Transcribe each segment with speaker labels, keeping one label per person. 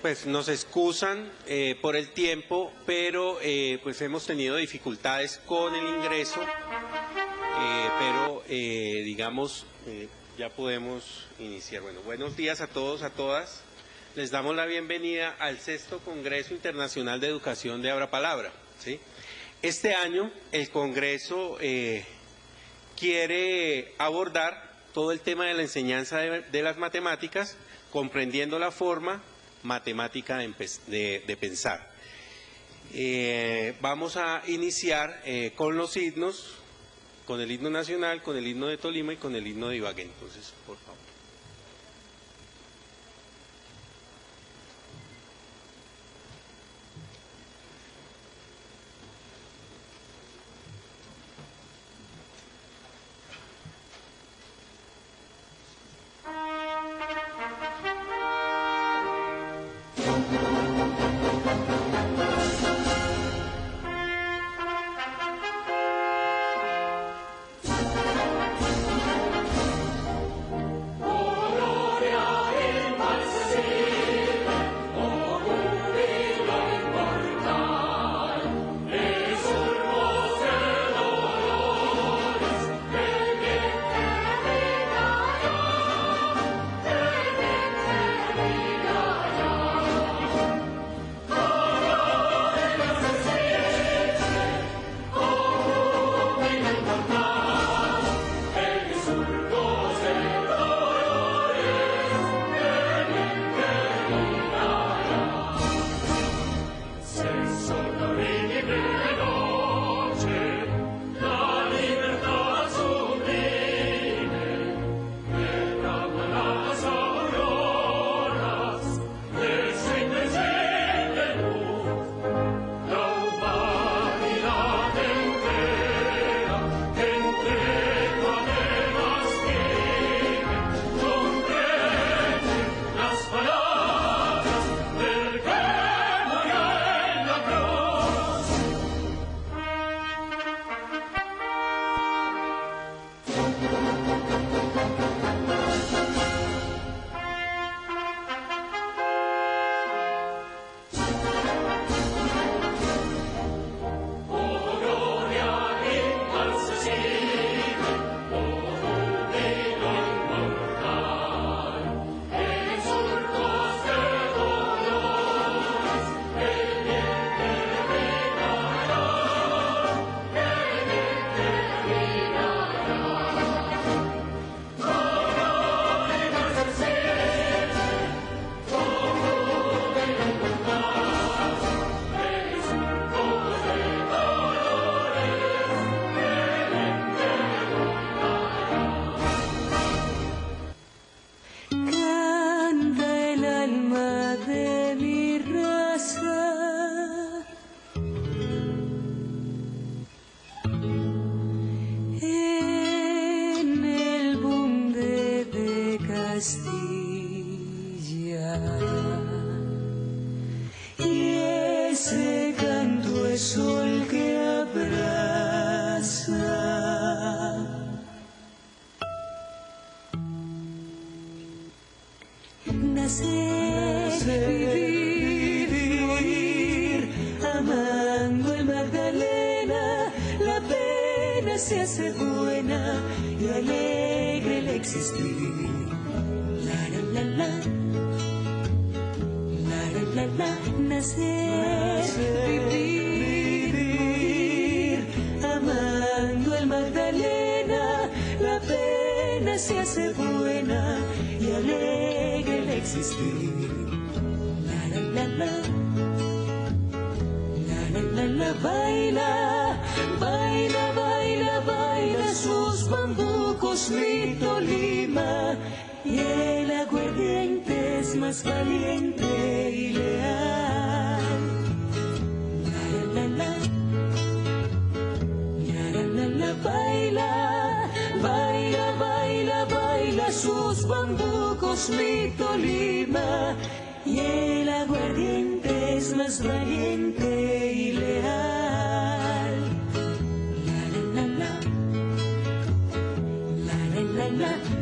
Speaker 1: Pues nos excusan por el tiempo, pero pues hemos tenido dificultades con el ingreso, pero digamos ya podemos iniciar. Bueno, buenos días a todos, a todas. Les damos la bienvenida al 6º Congreso Internacional de Educación de Abra Palabra, ¿sí? Este año el Congreso quiere abordar todo el tema de la enseñanza de las matemáticas, comprendiendo la forma matemática de pensar. Vamos a iniciar con los himnos, con el himno nacional, con el himno de Tolima y con el himno de Ibagué. Entonces, por favor.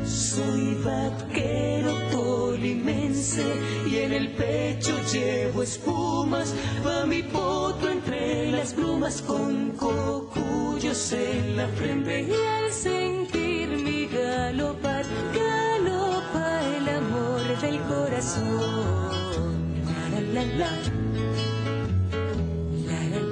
Speaker 2: Soy vaquero, tolimense y en el pecho llevo espumas, va mi potro entre las brumas con cocuyos en la frente y al sentir mi galopar, galopa el amor del corazón. La la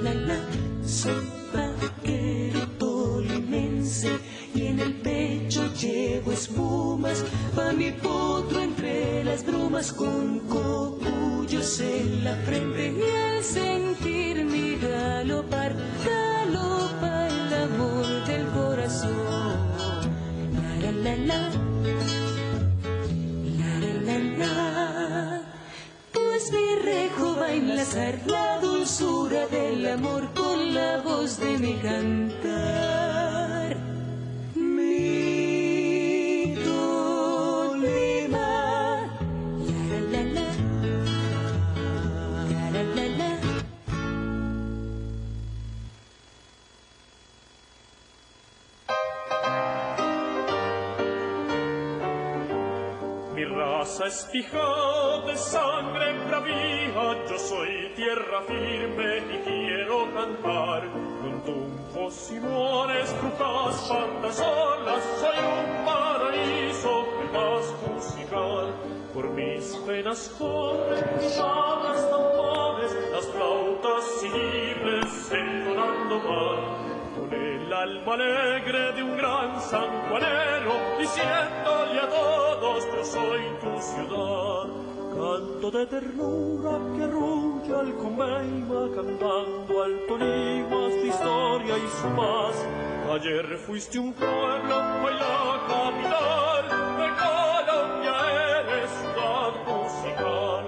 Speaker 2: la la, soy vaquero tolimense y en el pecho llevo espumas, va mi potro entre las brumas con cocuyos en la frente y al sentir mi galopar, galopa el amor del corazón. La la la la, pues mi rejo va a enlazar la dulzura del amor con la voz de mi cantar. Mi Tolima, la la la la, la la la.
Speaker 3: Mi raza es fija de sangre bravía, yo soy tierra firme y quiero cantar. Con tumbos, simones, brujas, pandas, olas, soy un paraíso de paz musical. Por mis venas corren guitarras, tambores, las flautas civiles entonando mal. Con el alma alegre de un gran sanjuanero, diciéndole a todos, yo soy tu ciudad. Canto de ternura que arrulla al Comeima, cantando al Tolima su historia y su paz. Ayer fuiste un pueblo, hoy la capital de Colombia, eres ciudad musical.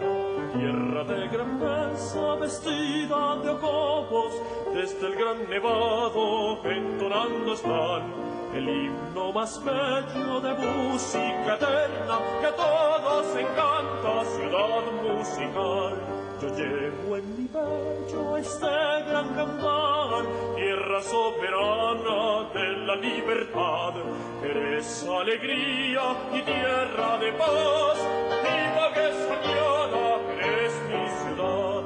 Speaker 3: Tierra de gran belleza vestida de ojos, desde el gran nevado entonando están el himno más bello de música eterna que a todos encanta, ciudad musical. Yo llevo en mi pecho este gran cantar, tierra soberana de la libertad. Eres alegría y tierra de paz, viva que soñada, eres mi ciudad.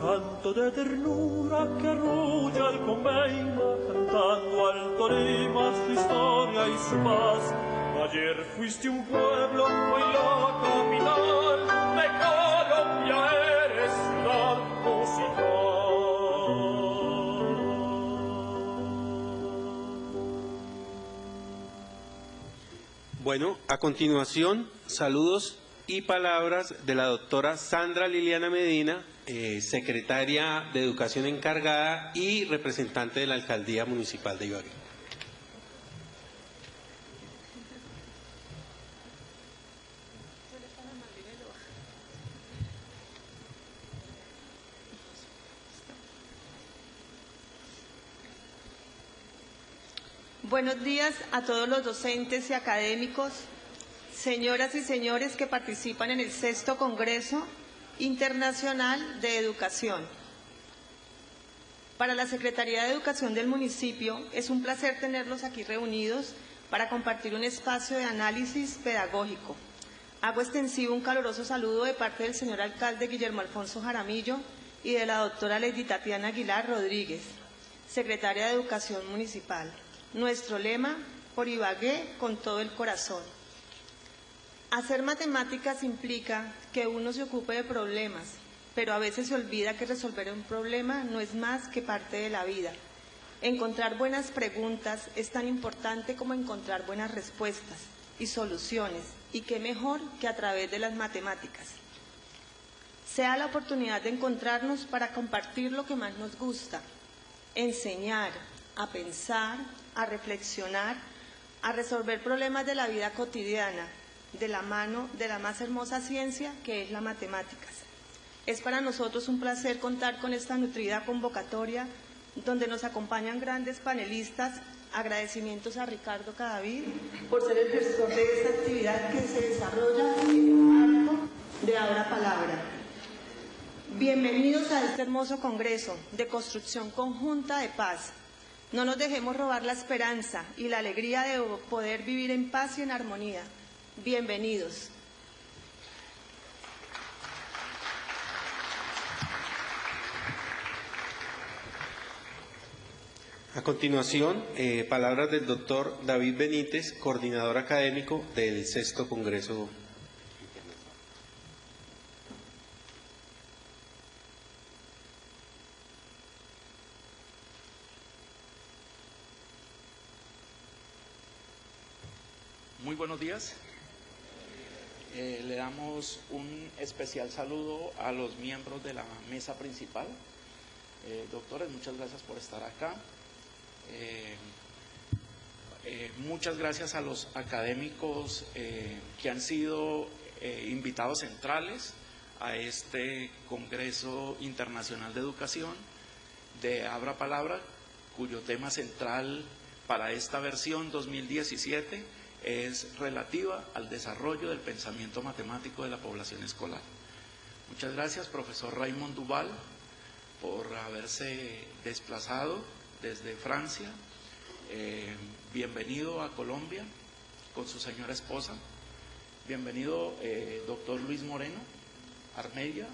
Speaker 3: Canto de ternura que arrulla el Comeima, cantando al Tolima su historia y su paz. Ayer fuiste un pueblo, hoy la capital de Colombia, eres ciudad musical.
Speaker 1: Bueno, a continuación, saludos y palabras de la doctora Sandra Liliana Medina, secretaria de Educación encargada y representante de la Alcaldía Municipal de Ibagué.
Speaker 4: Buenos días a todos los docentes y académicos, señoras y señores que participan en el 6º Congreso Internacional de Educación. Para la Secretaría de Educación del municipio es un placer tenerlos aquí reunidos para compartir un espacio de análisis pedagógico. Hago extensivo un caluroso saludo de parte del señor alcalde Guillermo Alfonso Jaramillo y de la doctora Lady Tatiana Aguilar Rodríguez, secretaria de Educación Municipal. Nuestro lema, por Ibagué con todo el corazón. Hacer matemáticas implica que uno se ocupe de problemas, pero a veces se olvida que resolver un problema no es más que parte de la vida. Encontrar buenas preguntas es tan importante como encontrar buenas respuestas y soluciones, y qué mejor que a través de las matemáticas. Sea la oportunidad de encontrarnos para compartir lo que más nos gusta, enseñar, a pensar, a reflexionar, a resolver problemas de la vida cotidiana, de la mano de la más hermosa ciencia que es la matemáticas. Es para nosotros un placer contar con esta nutrida convocatoria donde nos acompañan grandes panelistas. Agradecimientos a Ricardo Cadavid por ser el gestor de esta actividad que se desarrolla en el marco de Abra Palabra. Bienvenidos a este hermoso congreso de construcción conjunta de paz. No nos dejemos robar la esperanza y la alegría de poder vivir en paz y en armonía. Bienvenidos.
Speaker 1: A continuación, palabras del doctor David Benítez, coordinador académico del Sexto Congreso.
Speaker 5: Muy buenos días. Le damos un especial saludo a los miembros de la mesa principal. Doctores, muchas gracias por estar acá. Muchas gracias a los académicos que han sido invitados centrales a este Congreso Internacional de Educación de Abra Palabra, cuyo tema central para esta versión 2017 es relativa al desarrollo del pensamiento matemático de la población escolar. Muchas gracias, profesor Raymond Duval, por haberse desplazado desde Francia. Bienvenido a Colombia con su señora esposa. Bienvenido, doctor Luis Moreno Armedia,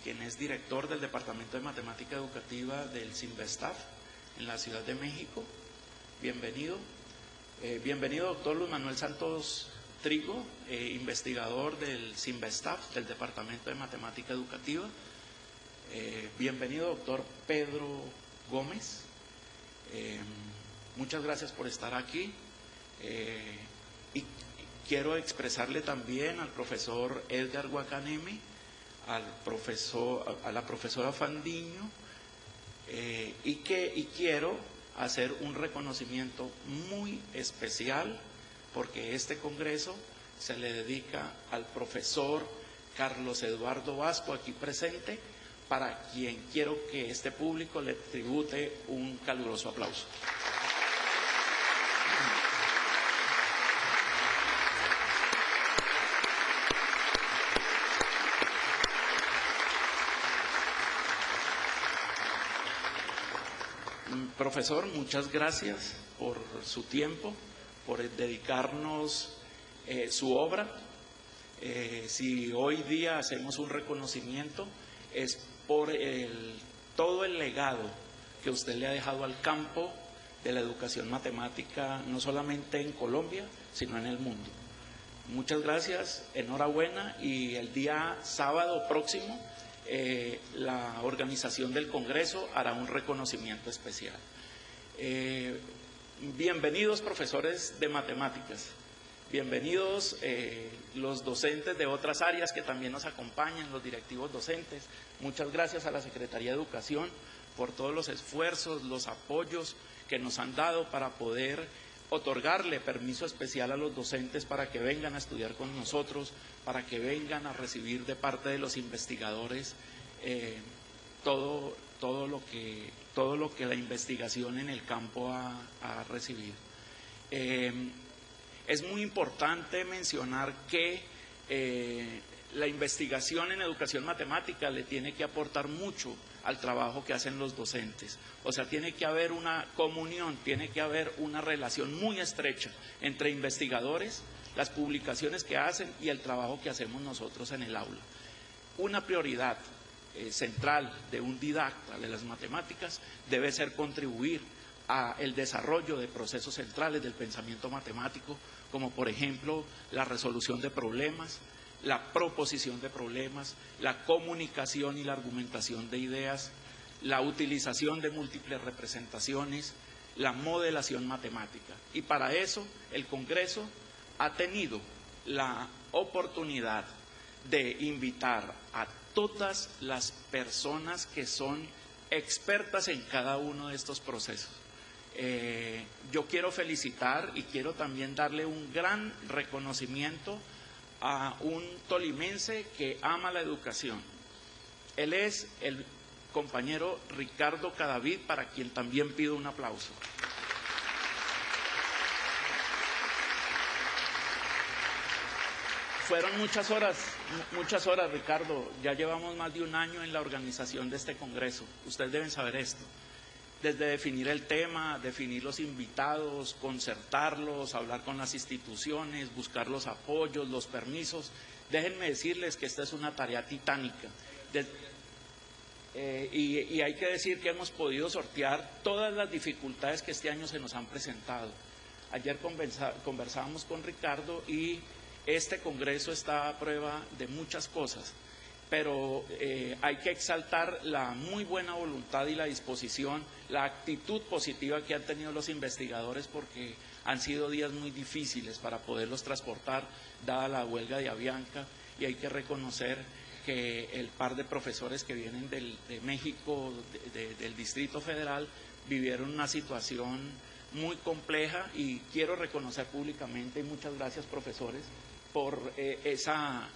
Speaker 5: quien es director del Departamento de Matemática Educativa del CIMBESTAF en la Ciudad de México. Bienvenido. Bienvenido, doctor Luis Manuel Santos Trigo, investigador del CIMBESTAF, del Departamento de Matemática Educativa. Bienvenido, doctor Pedro Gómez. Muchas gracias por estar aquí. Y quiero expresarle también al profesor Edgar Guacaneme, a la profesora Fandiño, y quiero hacer un reconocimiento muy especial porque este congreso se le dedica al profesor Carlos Eduardo Vasco, aquí presente, para quien quiero que este público le tribute un caluroso aplauso. Profesor, muchas gracias por su tiempo, por dedicarnos su obra. Si hoy día hacemos un reconocimiento es por todo el legado que usted le ha dejado al campo de la educación matemática, no solamente en Colombia, sino en el mundo. Muchas gracias, enhorabuena, y el día sábado próximo la organización del Congreso hará un reconocimiento especial. Bienvenidos, profesores de matemáticas. Bienvenidos los docentes de otras áreas que también nos acompañan, los directivos docentes. Muchas gracias a la Secretaría de Educación por todos los esfuerzos, los apoyos que nos han dado para poder otorgarle permiso especial a los docentes para que vengan a estudiar con nosotros, para que vengan a recibir de parte de los investigadores todo lo que la investigación en el campo ha recibido. Es muy importante mencionar que la investigación en educación matemática le tiene que aportar mucho al trabajo que hacen los docentes. O sea, tiene que haber una comunión, tiene que haber una relación muy estrecha entre investigadores, las publicaciones que hacen y el trabajo que hacemos nosotros en el aula. Una prioridad central de un didacta de las matemáticas debe ser contribuir al desarrollo de procesos centrales del pensamiento matemático, como por ejemplo la resolución de problemas, la proposición de problemas, la comunicación y la argumentación de ideas, la utilización de múltiples representaciones, la modelación matemática. Y para eso el Congreso ha tenido la oportunidad de invitar a todas las personas que son expertas en cada uno de estos procesos. Yo quiero felicitar y quiero también darle un gran reconocimiento a un tolimense que ama la educación. Él es el compañero Ricardo Cadavid, para quien también pido un aplauso. Fueron muchas horas, Ricardo. Ya llevamos más de un año en la organización de este congreso. Ustedes deben saber esto. Desde definir el tema, definir los invitados, concertarlos, hablar con las instituciones, buscar los apoyos, los permisos. Déjenme decirles que esta es una tarea titánica. y hay que decir que hemos podido sortear todas las dificultades que este año se nos han presentado. Ayer conversábamos con Ricardo y este Congreso está a prueba de muchas cosas, pero hay que exaltar la muy buena voluntad y la disposición, la actitud positiva que han tenido los investigadores, porque han sido días muy difíciles para poderlos transportar, dada la huelga de Avianca, y hay que reconocer que el par de profesores que vienen de México, del Distrito Federal, vivieron una situación muy compleja, y quiero reconocer públicamente, y muchas gracias, profesores, por esa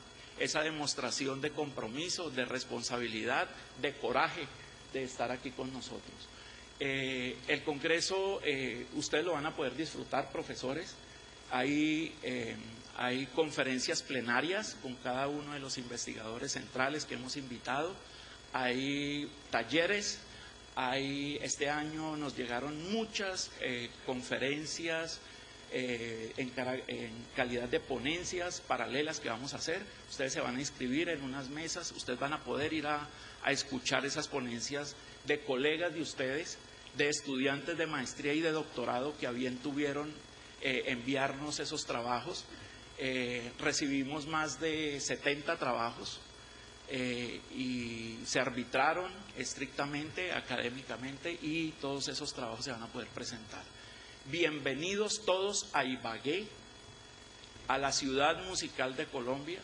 Speaker 5: demostración de compromiso, de responsabilidad, de coraje de estar aquí con nosotros. El Congreso, ustedes lo van a poder disfrutar, profesores. Hay conferencias plenarias con cada uno de los investigadores centrales que hemos invitado. Hay talleres. Este año nos llegaron muchas conferencias en calidad de ponencias paralelas que vamos a hacer. Ustedes se van a inscribir en unas mesas, ustedes van a poder ir a escuchar esas ponencias de colegas de ustedes, de estudiantes de maestría y de doctorado que a bien tuvieron enviarnos esos trabajos. Recibimos más de 70 trabajos y se arbitraron estrictamente, académicamente, y todos esos trabajos se van a poder presentar. Bienvenidos todos a Ibagué, a la ciudad musical de Colombia.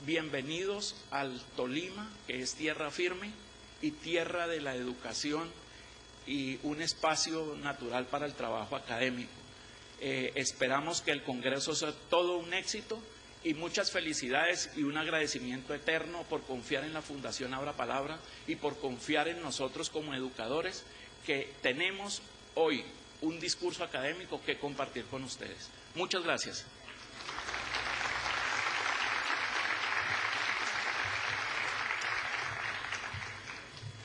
Speaker 5: Bienvenidos al Tolima, que es tierra firme y tierra de la educación y un espacio natural para el trabajo académico. Esperamos que el Congreso sea todo un éxito, y muchas felicidades y un agradecimiento eterno por confiar en la Fundación Abra Palabra y por confiar en nosotros como educadores, que tenemos hoy un discurso académico que compartir con ustedes. Muchas gracias.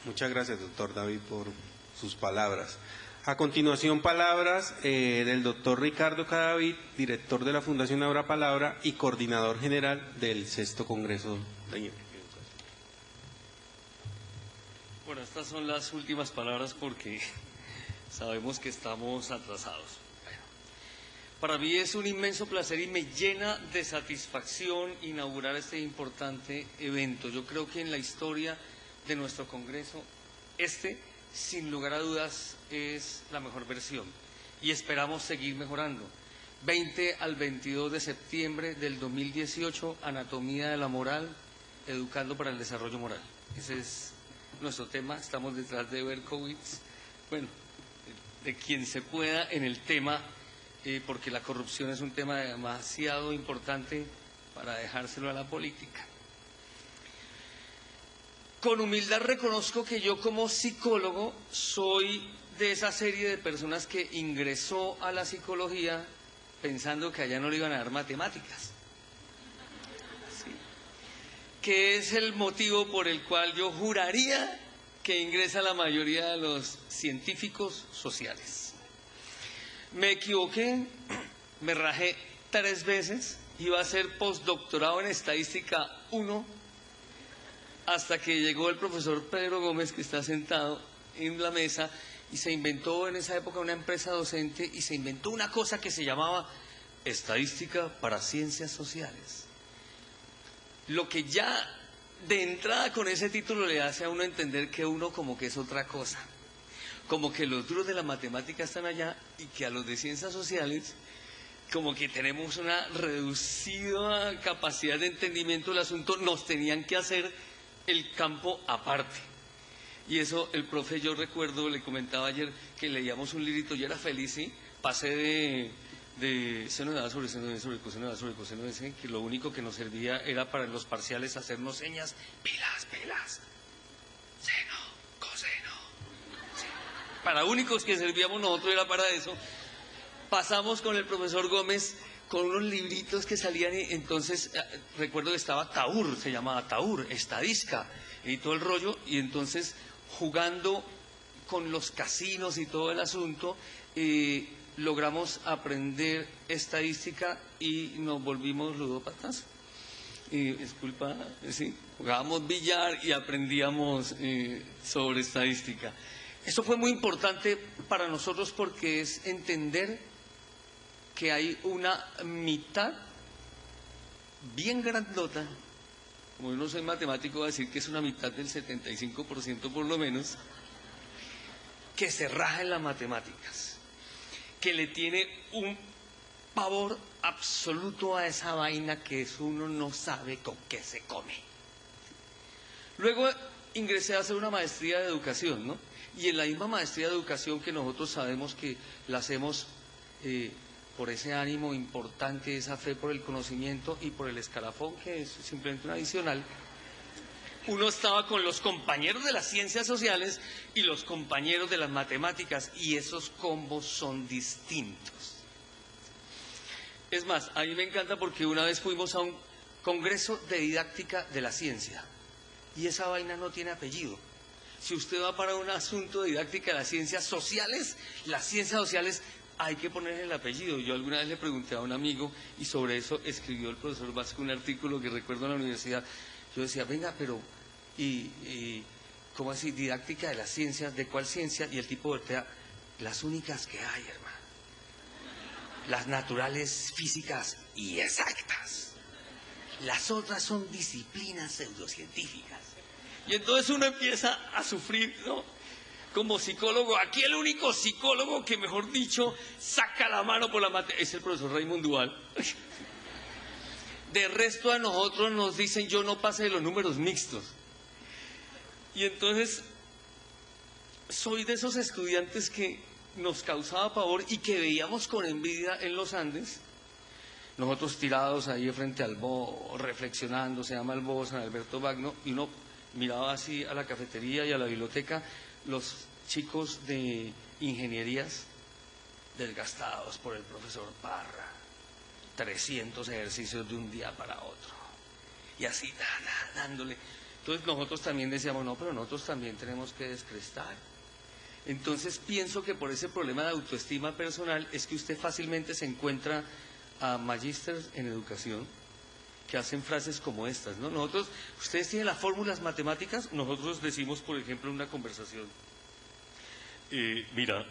Speaker 1: Muchas gracias, doctor David, por sus palabras. A continuación, palabras del doctor Ricardo Cadavid, director de la Fundación Abra Palabra y coordinador general del 6º Congreso de Educación.
Speaker 6: Bueno, estas son las últimas palabras porque sabemos que estamos atrasados. Bueno, para mí es un inmenso placer y me llena de satisfacción inaugurar este importante evento. Yo creo que en la historia de nuestro Congreso, sin lugar a dudas, es la mejor versión y esperamos seguir mejorando. 20 al 22 de septiembre del 2018, Anatomía de la Moral, Educando para el Desarrollo Moral. Ese es nuestro tema. Estamos detrás de Berkowitz, bueno, de quien se pueda en el tema, porque la corrupción es un tema demasiado importante para dejárselo a la política. Con humildad reconozco que yo, como psicólogo, soy de esa serie de personas que ingresó a la psicología pensando que allá no le iban a dar matemáticas. ¿Sí? Que es el motivo por el cual yo juraría que ingresa la mayoría de los científicos sociales. Me equivoqué, me rajé 3 veces, iba a hacer postdoctorado en Estadística 1, hasta que llegó el profesor Pedro Gómez, que está sentado en la mesa, y se inventó en esa época una empresa docente, y se inventó una cosa que se llamaba Estadística para Ciencias Sociales. Lo que ya de entrada con ese título le hace a uno entender que uno como que es otra cosa. Como que los duros de la matemática están allá y que a los de Ciencias Sociales como que tenemos una reducida capacidad de entendimiento del asunto, nos tenían que hacer el campo aparte. Y eso el profe, yo recuerdo, le comentaba ayer que leíamos un librito, yo era feliz, ¿sí? Pasé de seno de A sobre seno de sobre coseno de A sobre coseno de C, que lo único que nos servía era para los parciales hacernos señas, pilas, seno, coseno. Sí. Para únicos que servíamos nosotros era para eso. Pasamos con el profesor Gómez con unos libritos que salían, y entonces recuerdo que estaba Taur, se llamaba Taur, estadística y todo el rollo, y entonces jugando con los casinos y todo el asunto, logramos aprender estadística y nos volvimos ludópatas. disculpa, sí, jugábamos billar y aprendíamos sobre estadística. Eso fue muy importante para nosotros porque es entender que hay una mitad bien grandota, como yo no soy matemático, voy a decir que es una mitad del 75% por lo menos, que se raja en las matemáticas, que le tiene un pavor absoluto a esa vaina que uno no sabe con qué se come. Luego ingresé a hacer una maestría de educación, ¿no? Y en la misma maestría de educación, que nosotros sabemos que la hacemos por ese ánimo importante, esa fe por el conocimiento y por el escalafón, que es simplemente un adicional, uno estaba con los compañeros de las ciencias sociales y los compañeros de las matemáticas, y esos combos son distintos. Es más, a mí me encanta porque una vez fuimos a un congreso de didáctica de la ciencia, y esa vaina no tiene apellido. Si usted va para un asunto de didáctica de las ciencias sociales hay que ponerle el apellido. Yo alguna vez le pregunté a un amigo y sobre eso escribió el profesor Vasco un artículo que recuerdo en la universidad. Yo decía, venga, pero ¿cómo así? Didáctica de las ciencias, ¿de cuál ciencia? Y el tipo voltea, las únicas que hay, hermano. Las naturales, físicas y exactas. Las otras son disciplinas pseudocientíficas. Y entonces uno empieza a sufrir, ¿no? Como psicólogo, aquí el único psicólogo que, mejor dicho, saca la mano por la materia es el profesor Raymond Duval. De resto a nosotros nos dicen, yo no pasé de los números mixtos. Y entonces soy de esos estudiantes que nos causaba pavor y que veíamos con envidia en los Andes. Nosotros tirados ahí frente al Bo, reflexionando, se llama el Bo San Alberto Magno, y uno miraba así a la cafetería y a la biblioteca, los chicos de ingenierías desgastados por el profesor Parra, 300 ejercicios de un día para otro, y así dándole. Entonces nosotros también decíamos, no, pero nosotros también tenemos que descrestar. Entonces pienso que por ese problema de autoestima personal es que usted fácilmente se encuentra a magísteres en educación que hacen frases como estas, ¿no? Nosotros, ustedes tienen las fórmulas matemáticas, nosotros decimos, por ejemplo, en una conversación, mira,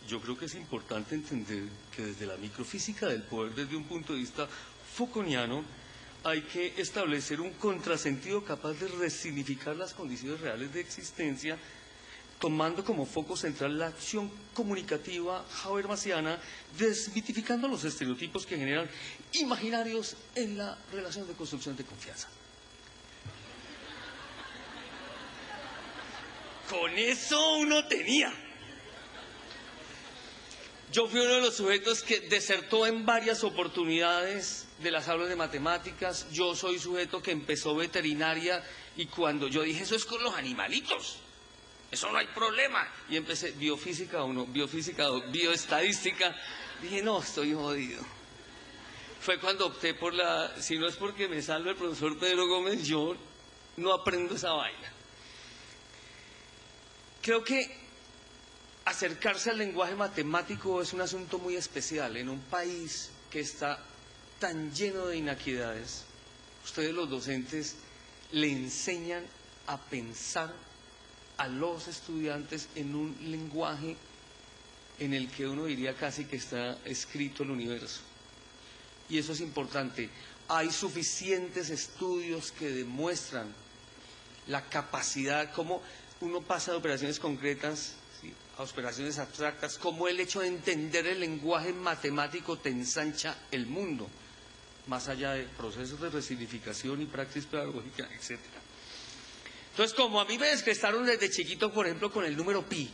Speaker 6: yo creo que es importante entender que desde la microfísica del poder, desde un punto de vista Foucaultiano, hay que establecer un contrasentido capaz de resignificar las condiciones reales de existencia, tomando como foco central la acción comunicativa habermasiana, desmitificando los estereotipos que generan imaginarios en la relación de construcción de confianza. Con eso uno tenía. Yo fui uno de los sujetos que desertó en varias oportunidades de las aulas de matemáticas. Yo soy sujeto que empezó veterinaria y cuando yo dije, eso es con los animalitos, eso no hay problema. Y empecé biofísica 1, biofísica 2, bioestadística. Dije, no, estoy jodido. Fue cuando opté por si no es porque me salve el profesor Pedro Gómez, yo no aprendo esa vaina. Creo que acercarse al lenguaje matemático es un asunto muy especial. En un país que está tan lleno de inequidades, ustedes los docentes le enseñan a pensar a los estudiantes en un lenguaje en el que uno diría casi que está escrito el universo. Y eso es importante. Hay suficientes estudios que demuestran la capacidad, cómo uno pasa de operaciones concretas, ¿sí?, a operaciones abstractas, cómo el hecho de entender el lenguaje matemático te ensancha el mundo, más allá de procesos de resignificación y práctica pedagógica, etc. Entonces, como a mí me descrestaron desde chiquito, por ejemplo, con el número pi,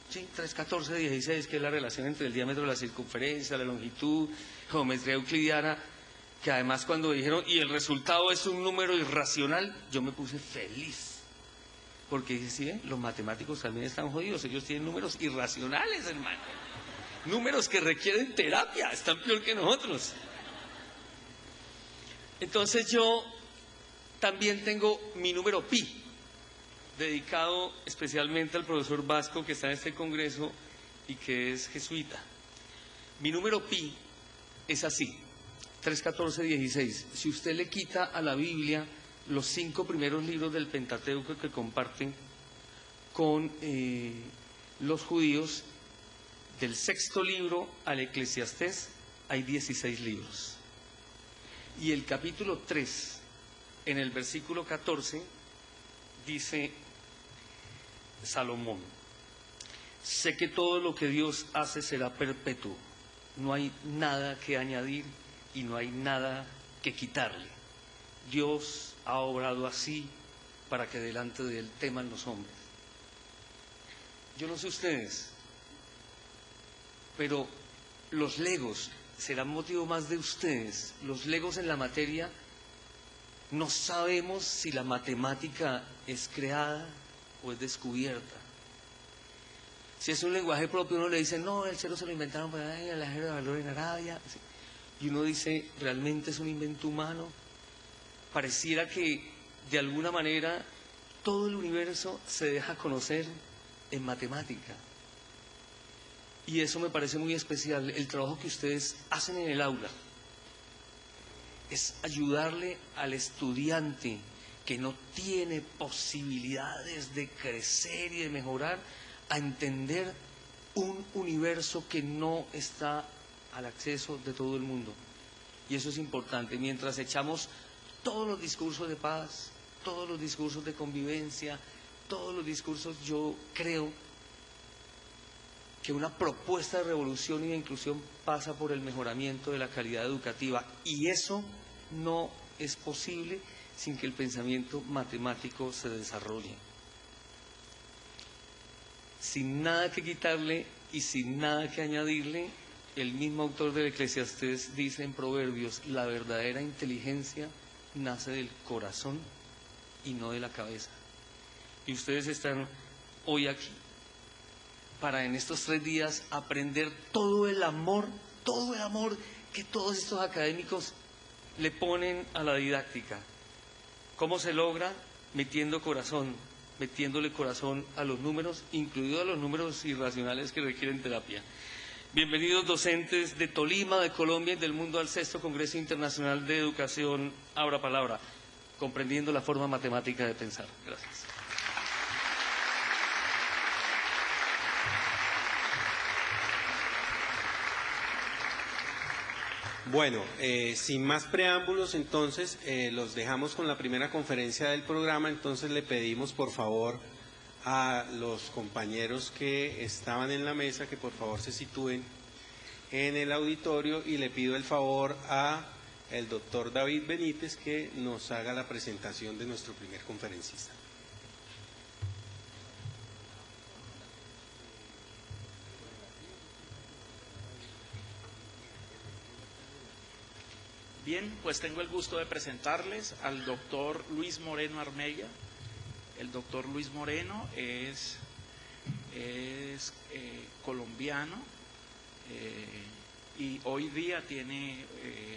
Speaker 6: ¿sí?, 3, 14, 16, que es la relación entre el diámetro de la circunferencia, la longitud, geometría euclidiana, que además cuando dijeron, y el resultado es un número irracional, yo me puse feliz. Porque dije, sí, los matemáticos también están jodidos, ellos tienen números irracionales, hermano. Números que requieren terapia, están peor que nosotros. Entonces yo también tengo mi número pi, dedicado especialmente al profesor Vasco que está en este congreso y que es jesuita. Mi número pi es así: 3:14-16. Si usted le quita a la Biblia los 5 primeros libros del Pentateuco que comparten con los judíos, del 6º libro al Eclesiastés hay 16 libros. Y el capítulo 3, en el versículo 14, dice Salomón: sé que todo lo que Dios hace será perpetuo, no hay nada que añadir y no hay nada que quitarle. Dios ha obrado así para que delante de él teman los hombres. Yo no sé ustedes, pero los legos serán motivo más de ustedes. Los legos en la materia, no sabemos si la matemática es creada o es descubierta. Si es un lenguaje propio, uno le dice, no, el cero se lo inventaron para el álgebra de valor en Arabia. Y uno dice, ¿realmente es un invento humano? Pareciera que, de alguna manera, todo el universo se deja conocer en matemática. Y eso me parece muy especial. El trabajo que ustedes hacen en el aula es ayudarle al estudiante que no tiene posibilidades de crecer y de mejorar a entender un universo que no está al acceso de todo el mundo. Y eso es importante. Mientras echamos todos los discursos de paz, todos los discursos de convivencia, todos los discursos, yo creo que una propuesta de revolución y de inclusión pasa por el mejoramiento de la calidad educativa, y eso no es posible sin que el pensamiento matemático se desarrolle. Sin nada que quitarle y sin nada que añadirle, el mismo autor del Eclesiastés dice en Proverbios: la verdadera inteligencia nace del corazón y no de la cabeza. Y ustedes están hoy aquí para en estos 3 días aprender todo el amor que todos estos académicos le ponen a la didáctica. ¿Cómo se logra? Metiéndole corazón a los números, incluidos a los números irracionales que requieren terapia. Bienvenidos docentes de Tolima, de Colombia y del mundo al 6º Congreso Internacional de Educación Abra Palabra, comprendiendo la forma matemática de pensar. Gracias.
Speaker 1: Bueno, sin más preámbulos, entonces los dejamos con la primera conferencia del programa. Entonces le pedimos por favor a los compañeros que estaban en la mesa que por favor se sitúen en el auditorio, y le pido el favor a el doctor David Benítez que nos haga la presentación de nuestro primer conferencista.
Speaker 5: Bien, pues tengo el gusto de presentarles al doctor Luis Moreno Armella. El doctor Luis Moreno es colombiano y hoy día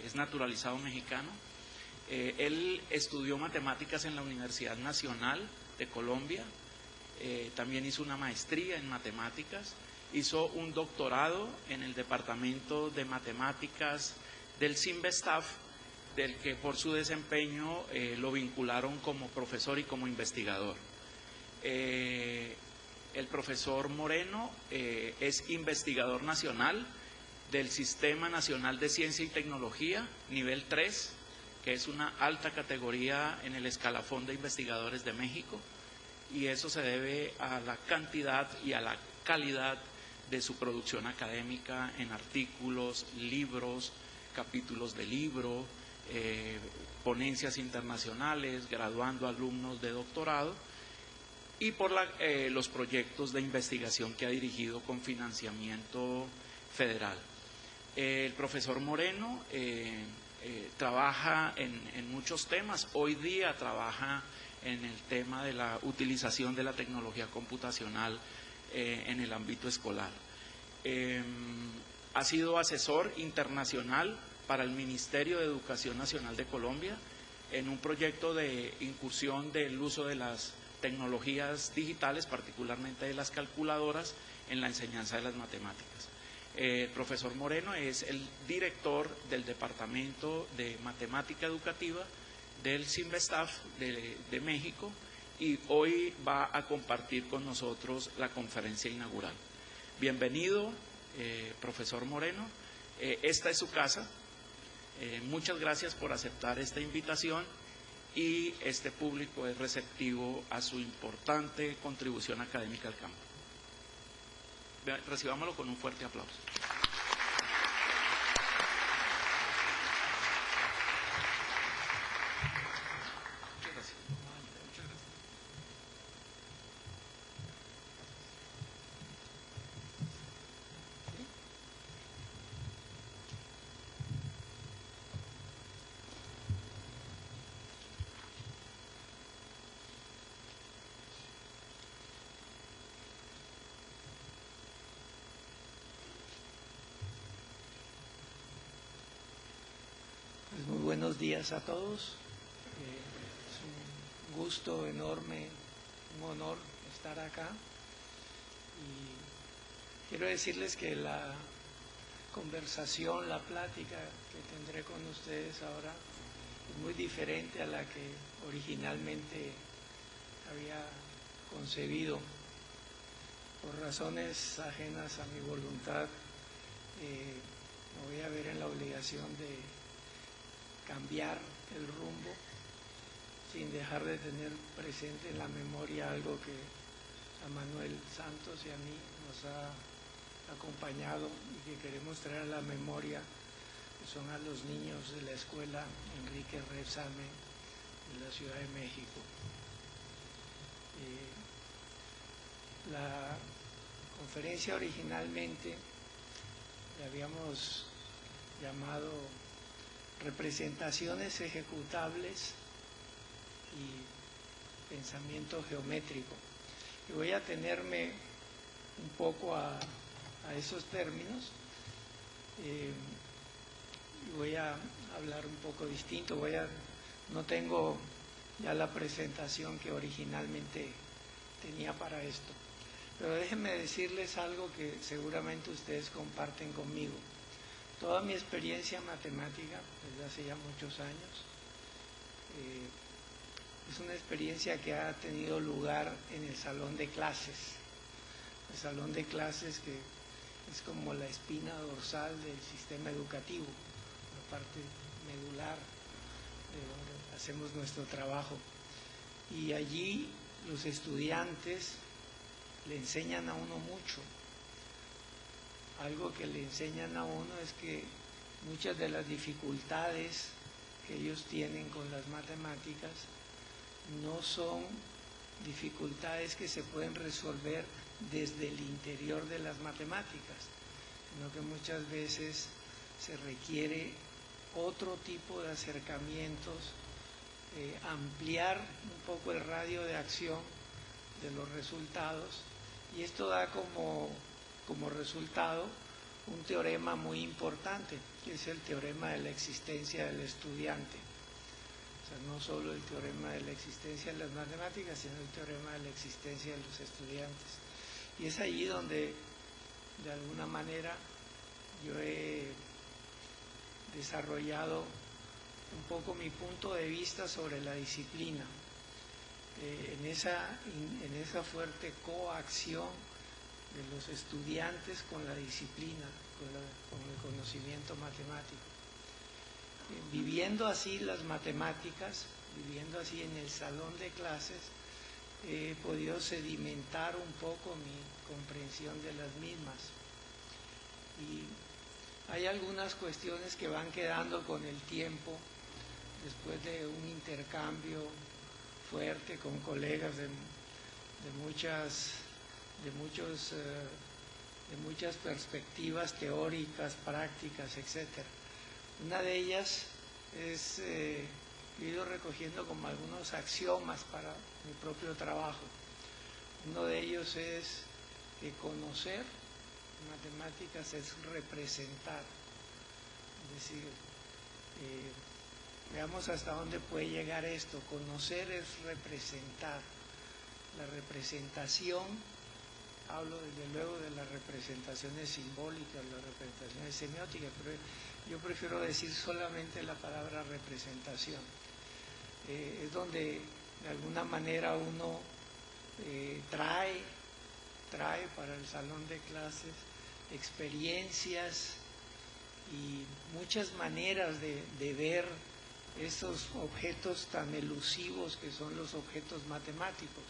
Speaker 5: es naturalizado mexicano. Él estudió matemáticas en la Universidad Nacional de Colombia, también hizo una maestría en matemáticas, hizo un doctorado en el Departamento de Matemáticas del CIMBESTAF, del que por su desempeño lo vincularon como profesor y como investigador. El profesor Moreno es investigador nacional del Sistema Nacional de Ciencia y Tecnología, nivel 3, que es una alta categoría en el escalafón de investigadores de México, y eso se debe a la cantidad y a la calidad de su producción académica en artículos, libros, capítulos de libro, ponencias internacionales, graduando alumnos de doctorado, y por los proyectos de investigación que ha dirigido con financiamiento federal. El profesor Moreno trabaja en muchos temas. Hoy día trabaja en el tema de la utilización de la tecnología computacional en el ámbito escolar. Ha sido asesor internacional para el Ministerio de Educación Nacional de Colombia en un proyecto de incursión del uso de las tecnologías digitales, particularmente de las calculadoras, en la enseñanza de las matemáticas. El profesor Moreno es el director del Departamento de Matemática Educativa del CIMBESTAF de México, y hoy va a compartir con nosotros la conferencia inaugural. Bienvenido, profesor Moreno. Esta es su casa. Muchas gracias por aceptar esta invitación, y este público es receptivo a su importante contribución académica al campo. Recibámoslo con un fuerte aplauso. Muchas gracias. Muchas gracias.
Speaker 7: Pues muy buenos días a todos. Es un gusto enorme, un honor estar acá. Y quiero decirles que la conversación, la plática que tendré con ustedes ahora es muy diferente a la que originalmente había concebido. Por razones ajenas a mi voluntad, me voy a ver en la obligación de cambiar el rumbo sin dejar de tener presente en la memoria algo que a Manuel Santos y a mí nos ha acompañado y que queremos traer a la memoria, que son a los niños de la escuela Enrique Rebsamen de la Ciudad de México. La conferencia originalmente le habíamos llamado Representaciones ejecutables y pensamiento geométrico. Y voy a atenerme un poco a esos términos y voy a hablar un poco distinto. No tengo ya la presentación que originalmente tenía para esto, pero déjenme decirles algo que seguramente ustedes comparten conmigo. Toda mi experiencia matemática, desde hace ya muchos años, es una experiencia que ha tenido lugar en el salón de clases. El salón de clases que es como la espina dorsal del sistema educativo, la parte medular de donde hacemos nuestro trabajo. Y allí los estudiantes le enseñan a uno mucho. Algo que le enseñan a uno es que muchas de las dificultades que ellos tienen con las matemáticas no son dificultades que se pueden resolver desde el interior de las matemáticas, sino que muchas veces se requiere otro tipo de acercamientos, ampliar un poco el radio de acción de los resultados, y esto da como resultado un teorema muy importante, que es el teorema de la existencia del estudiante. O sea, no solo el teorema de la existencia de las matemáticas, sino el teorema de la existencia de los estudiantes. Y es allí donde, de alguna manera, yo he desarrollado un poco mi punto de vista sobre la disciplina, en esa fuerte coacción de los estudiantes con la disciplina, con el conocimiento matemático. Viviendo así las matemáticas, viviendo así en el salón de clases, he podido sedimentar un poco mi comprensión de las mismas. Y hay algunas cuestiones que van quedando con el tiempo, después de un intercambio fuerte con colegas de muchas perspectivas teóricas, prácticas, etc. Una de ellas es, he ido recogiendo como algunos axiomas para mi propio trabajo. Uno de ellos es que conocer matemáticas es representar. Es decir, veamos hasta dónde puede llegar esto. Conocer es representar. La representación hablo desde luego de las representaciones simbólicas, las representaciones semióticas, pero yo prefiero decir solamente la palabra representación. Es donde de alguna manera uno trae para el salón de clases experiencias y muchas maneras de ver esos objetos tan elusivos que son los objetos matemáticos,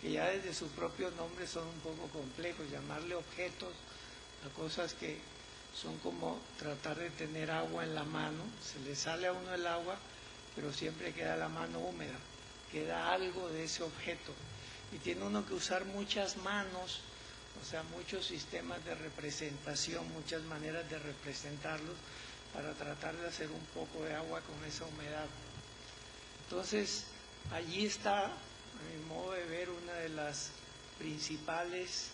Speaker 7: que ya desde su propio nombre son un poco complejos. Llamarle objetos a cosas que son como tratar de tener agua en la mano, se le sale a uno el agua, pero siempre queda la mano húmeda, queda algo de ese objeto. Y tiene uno que usar muchas manos, o sea, muchos sistemas de representación, muchas maneras de representarlos para tratar de hacer un poco de agua con esa humedad. Entonces, allí está, a mi modo de ver, una de las principales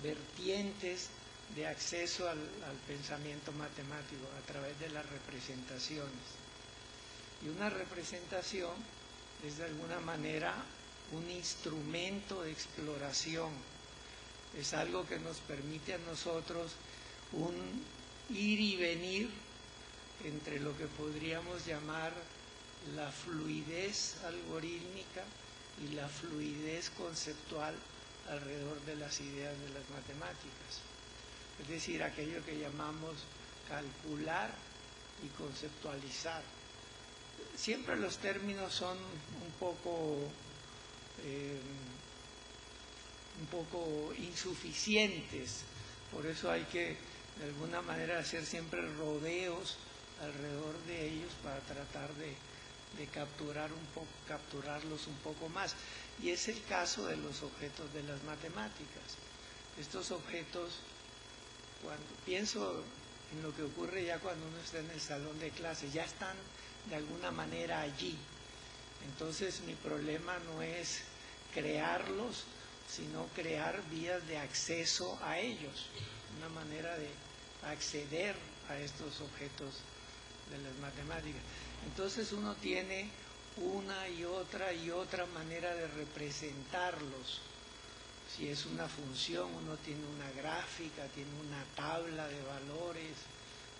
Speaker 7: vertientes de acceso al pensamiento matemático a través de las representaciones. Y una representación es de alguna manera un instrumento de exploración, es algo que nos permite a nosotros un ir y venir entre lo que podríamos llamar la fluidez algorítmica y la fluidez conceptual alrededor de las ideas de las matemáticas. Es decir, aquello que llamamos calcular y conceptualizar. Siempre los términos son un poco insuficientes, por eso hay que de alguna manera hacer siempre rodeos alrededor de ellos para tratar de capturarlos un poco más. Y es el caso de los objetos de las matemáticas. Estos objetos, cuando pienso en lo que ocurre ya cuando uno está en el salón de clases, ya están de alguna manera allí. Entonces mi problema no es crearlos, sino crear vías de acceso a ellos, una manera de acceder a estos objetos de las matemáticas. Entonces uno tiene una y otra manera de representarlos. Si es una función, uno tiene una gráfica, tiene una tabla de valores,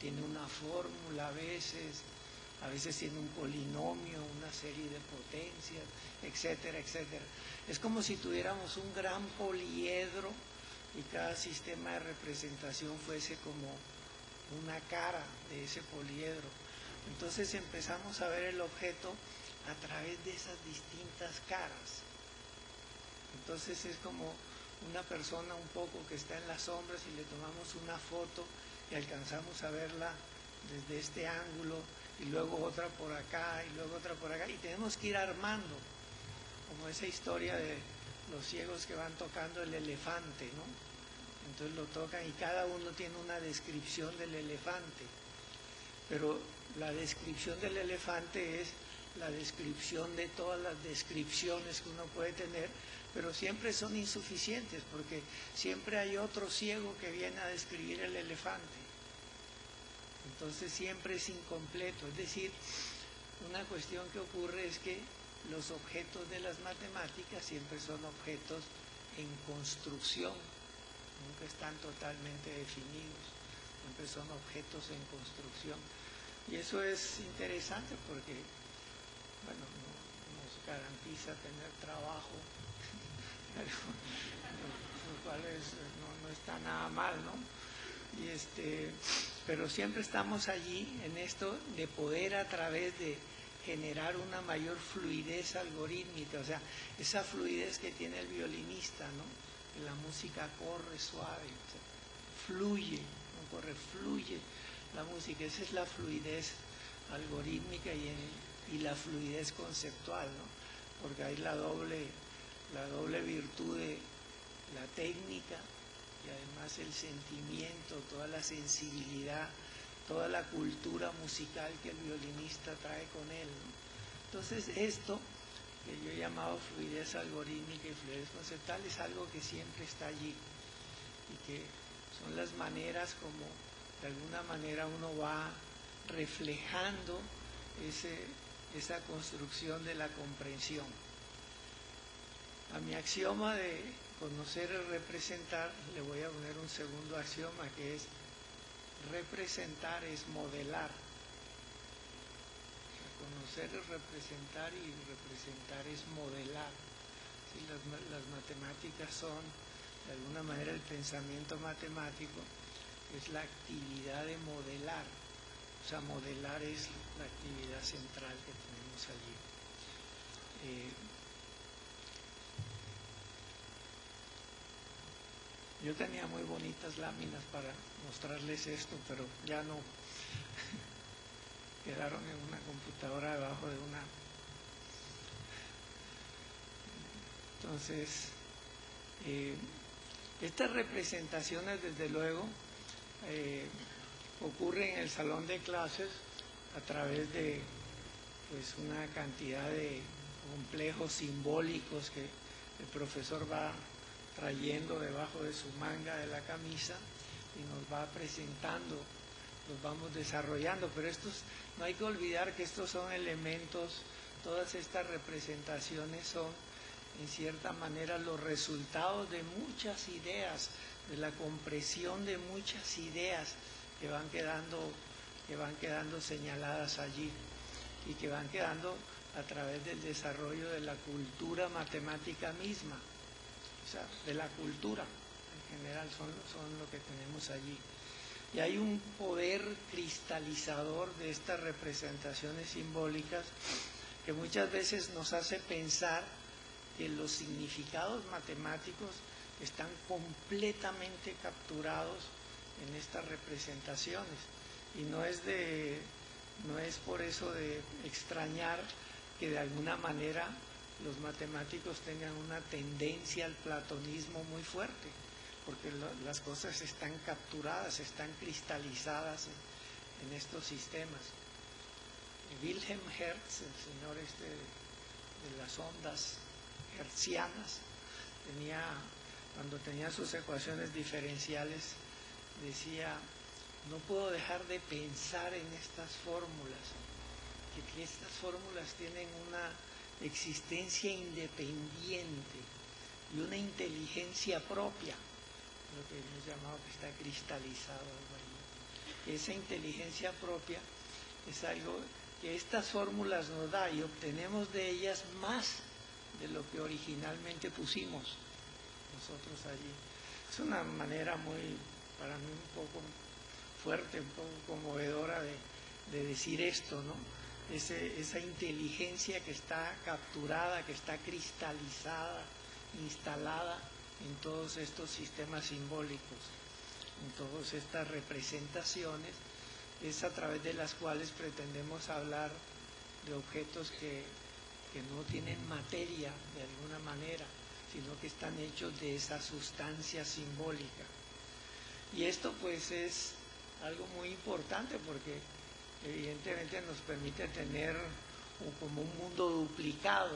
Speaker 7: tiene una fórmula a veces tiene un polinomio, una serie de potencias, etcétera, etcétera. Es como si tuviéramos un gran poliedro y cada sistema de representación fuese como una cara de ese poliedro. Entonces empezamos a ver el objeto a través de esas distintas caras. Entonces es como una persona un poco que está en las sombras y le tomamos una foto y alcanzamos a verla desde este ángulo y luego otra por acá y luego otra por acá, y tenemos que ir armando, como esa historia de los ciegos que van tocando el elefante, ¿no? Entonces lo tocan y cada uno tiene una descripción del elefante, pero la descripción del elefante es la descripción de todas las descripciones que uno puede tener, pero siempre son insuficientes porque siempre hay otro ciego que viene a describir el elefante. Entonces siempre es incompleto. Es decir, una cuestión que ocurre es que los objetos de las matemáticas siempre son objetos en construcción, nunca están totalmente definidos, siempre son objetos en construcción. Y eso es interesante porque, bueno, nos garantiza tener trabajo, lo cual no está nada mal, ¿no? Pero siempre estamos allí en esto de poder a través de generar una mayor fluidez algorítmica, o sea, esa fluidez que tiene el violinista, ¿no? Que la música corre suave, o sea, fluye, no corre, fluye la música. Esa es la fluidez algorítmica y la fluidez conceptual, ¿no? Porque hay la doble virtud de la técnica y además el sentimiento, toda la sensibilidad, toda la cultura musical que el violinista trae con él, ¿no? Entonces esto que yo he llamado fluidez algorítmica y fluidez conceptual es algo que siempre está allí y que son las maneras como de alguna manera uno va reflejando esa construcción de la comprensión. A mi axioma de conocer y representar, le voy a poner un segundo axioma que es: representar es modelar. O sea, conocer es representar y representar es modelar. ¿Sí? Las matemáticas son, de alguna manera, el pensamiento matemático es la actividad de modelar. O sea, modelar es la actividad central que tenemos allí. Yo tenía muy bonitas láminas para mostrarles esto, pero ya no. Quedaron en una computadora debajo de una. Entonces, estas representaciones, desde luego, ocurren en el salón de clases a través de pues una cantidad de complejos simbólicos que el profesor va trayendo debajo de su manga de la camisa y nos va presentando, los vamos desarrollando, pero no hay que olvidar que estos son elementos, todas estas representaciones son en cierta manera los resultados de muchas ideas, de la compresión de muchas ideas que van quedando señaladas allí y que van quedando a través del desarrollo de la cultura matemática misma, o sea, de la cultura en general son lo que tenemos allí. Y hay un poder cristalizador de estas representaciones simbólicas que muchas veces nos hace pensar que los significados matemáticos están completamente capturados en estas representaciones. Y no es por eso de extrañar que de alguna manera los matemáticos tengan una tendencia al platonismo muy fuerte, porque las cosas están capturadas, están cristalizadas en estos sistemas. Wilhelm Hertz, el señor de las ondas hertzianas, cuando tenía sus ecuaciones diferenciales, decía: no puedo dejar de pensar en estas fórmulas, que estas fórmulas tienen una existencia independiente y una inteligencia propia, lo que hemos llamado que está cristalizado allí. Esa inteligencia propia es algo que estas fórmulas nos da y obtenemos de ellas más de lo que originalmente pusimos nosotros allí. Es una manera para mí un poco fuerte, un poco conmovedora de decir esto, ¿no? Esa inteligencia que está capturada, que está cristalizada, instalada en todos estos sistemas simbólicos, en todas estas representaciones, es a través de las cuales pretendemos hablar de objetos que no tienen materia de alguna manera, sino que están hechos de esa sustancia simbólica. Y esto pues es algo muy importante porque evidentemente nos permite tener como un mundo duplicado,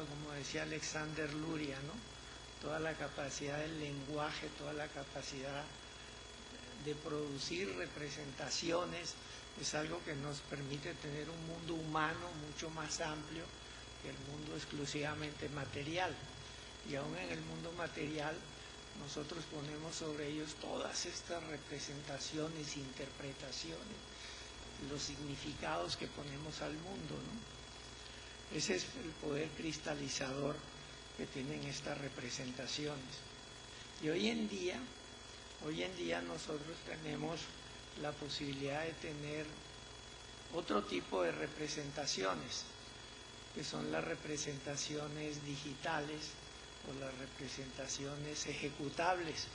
Speaker 7: como decía Alexander Luria, ¿no? Toda la capacidad del lenguaje, toda la capacidad de producir representaciones, es algo que nos permite tener un mundo humano mucho más amplio que el mundo exclusivamente material. Y aún en el mundo material nosotros ponemos sobre ellos todas estas representaciones, interpretaciones, los significados que ponemos al mundo, ¿no? Ese es el poder cristalizador que tienen estas representaciones. Y hoy en día nosotros tenemos la posibilidad de tener otro tipo de representaciones, que son las representaciones digitales o las representaciones ejecutables,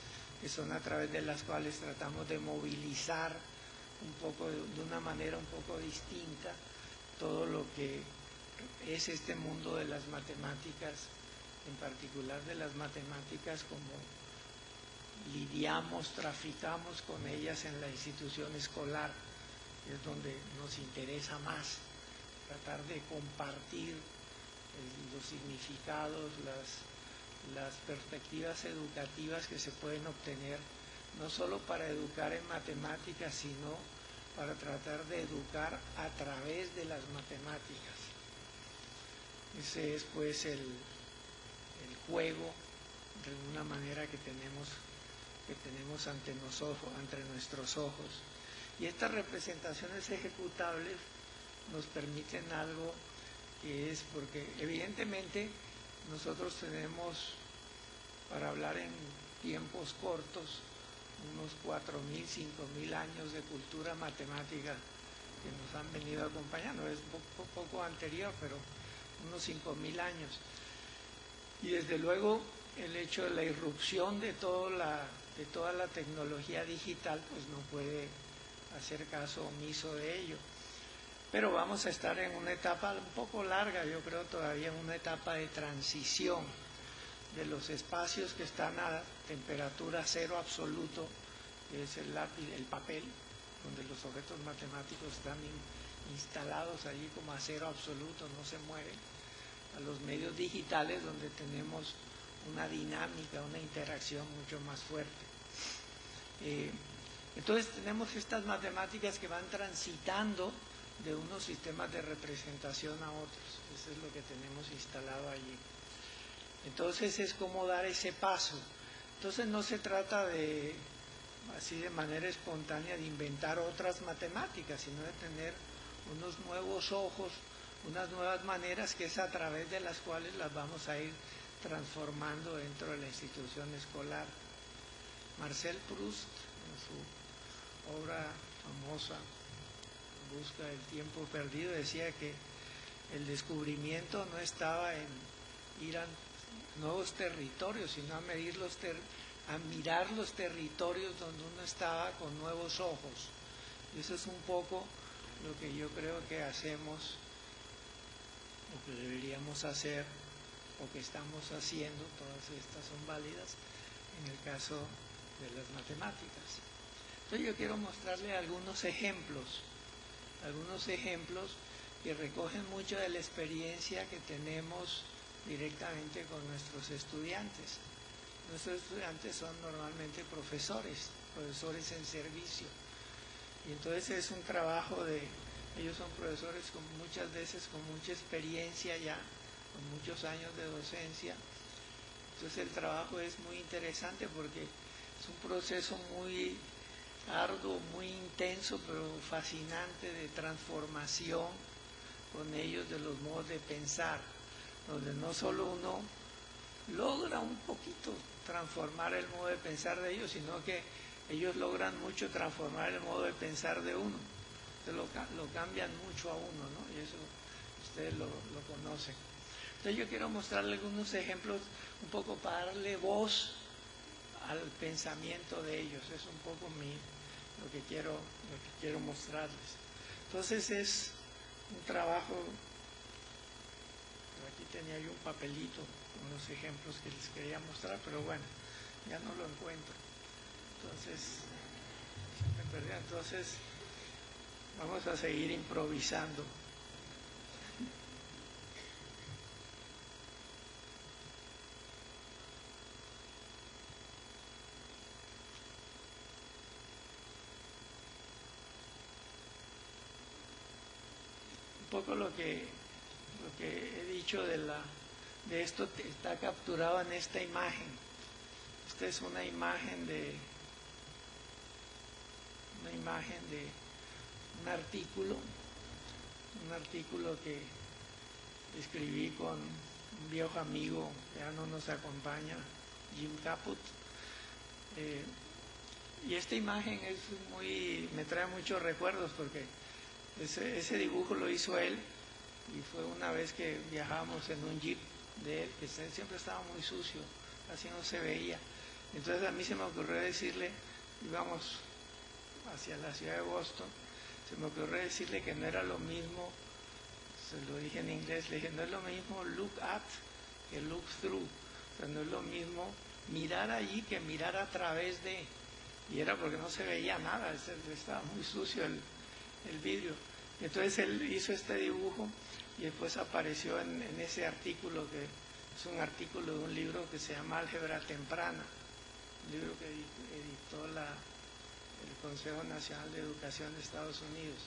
Speaker 7: que son a través de las cuales tratamos de movilizar un poco, de una manera un poco distinta, todo lo que es este mundo de las matemáticas, en particular de las matemáticas como lidiamos, traficamos con ellas en la institución escolar, que es donde nos interesa más, tratar de compartir los significados, las perspectivas educativas que se pueden obtener, no solo para educar en matemáticas, sino para tratar de educar a través de las matemáticas. Ese es pues el juego, de una manera que tenemos ante nuestros ojos. Y estas representaciones ejecutables nos permiten algo que es, porque evidentemente nosotros tenemos, para hablar en tiempos cortos, unos 4.000, 5.000 años de cultura matemática que nos han venido acompañando. Es poco anterior, pero unos 5.000 años. Y desde luego el hecho de la irrupción de toda la tecnología digital, pues no puede hacer caso omiso de ello. Pero vamos a estar en una etapa un poco larga, yo creo todavía en una etapa de transición de los espacios que están a temperatura cero absoluto, que es el lápiz, el papel, donde los objetos matemáticos están instalados allí como a cero absoluto, no se mueven, a los medios digitales donde tenemos una dinámica, una interacción mucho más fuerte. Entonces tenemos estas matemáticas que van transitando de unos sistemas de representación a otros. Eso es lo que tenemos instalado allí. Entonces es como dar ese paso. Entonces no se trata de, así de manera espontánea, de inventar otras matemáticas, sino de tener unos nuevos ojos, unas nuevas maneras que es a través de las cuales las vamos a ir transformando dentro de la institución escolar. Marcel Proust, en su obra famosa Busca del tiempo perdido, decía que el descubrimiento no estaba en ir a nuevos territorios, sino a mirar los territorios donde uno estaba con nuevos ojos. Y eso es un poco lo que yo creo que hacemos, o que deberíamos hacer, o que estamos haciendo, todas estas son válidas, en el caso de las matemáticas. Entonces yo quiero mostrarle algunos ejemplos que recogen mucho de la experiencia que tenemos directamente con nuestros estudiantes. Nuestros estudiantes son normalmente profesores en servicio. Y entonces es un trabajo ellos son profesores muchas veces con mucha experiencia ya, con muchos años de docencia. Entonces el trabajo es muy interesante porque es un proceso muy arduo, muy intenso, pero fascinante, de transformación con ellos de los modos de pensar, donde no solo uno logra un poquito transformar el modo de pensar de ellos, sino que ellos logran mucho transformar el modo de pensar de uno. Entonces lo cambian mucho a uno, ¿no? Y eso ustedes lo conocen. Entonces yo quiero mostrarle algunos ejemplos un poco para darle voz al pensamiento de ellos. Es un poco lo que quiero mostrarles. Entonces es un trabajo, aquí tenía yo un papelito con los ejemplos que les quería mostrar, pero bueno, ya no lo encuentro. Entonces, se me perdió. Entonces, vamos a seguir improvisando. Un poco lo que he dicho de esto está capturado en esta imagen. Esta es una imagen de un artículo que escribí con un viejo amigo que ya no nos acompaña, Jim Caput. Y esta imagen me trae muchos recuerdos porque ese dibujo lo hizo él y fue una vez que viajábamos en un jeep de él, que siempre estaba muy sucio, casi no se veía. Entonces a mí se me ocurrió decirle, íbamos hacia la ciudad de Boston, se me ocurrió decirle que no era lo mismo, se lo dije en inglés, le dije, no es lo mismo look at que look through, o sea, no es lo mismo mirar allí que mirar a través de, y era porque no se veía nada, estaba muy sucio el vidrio. Entonces él hizo este dibujo y después apareció en ese artículo, que es un artículo de un libro que se llama Álgebra Temprana, un libro que editó el Consejo Nacional de Educación de Estados Unidos.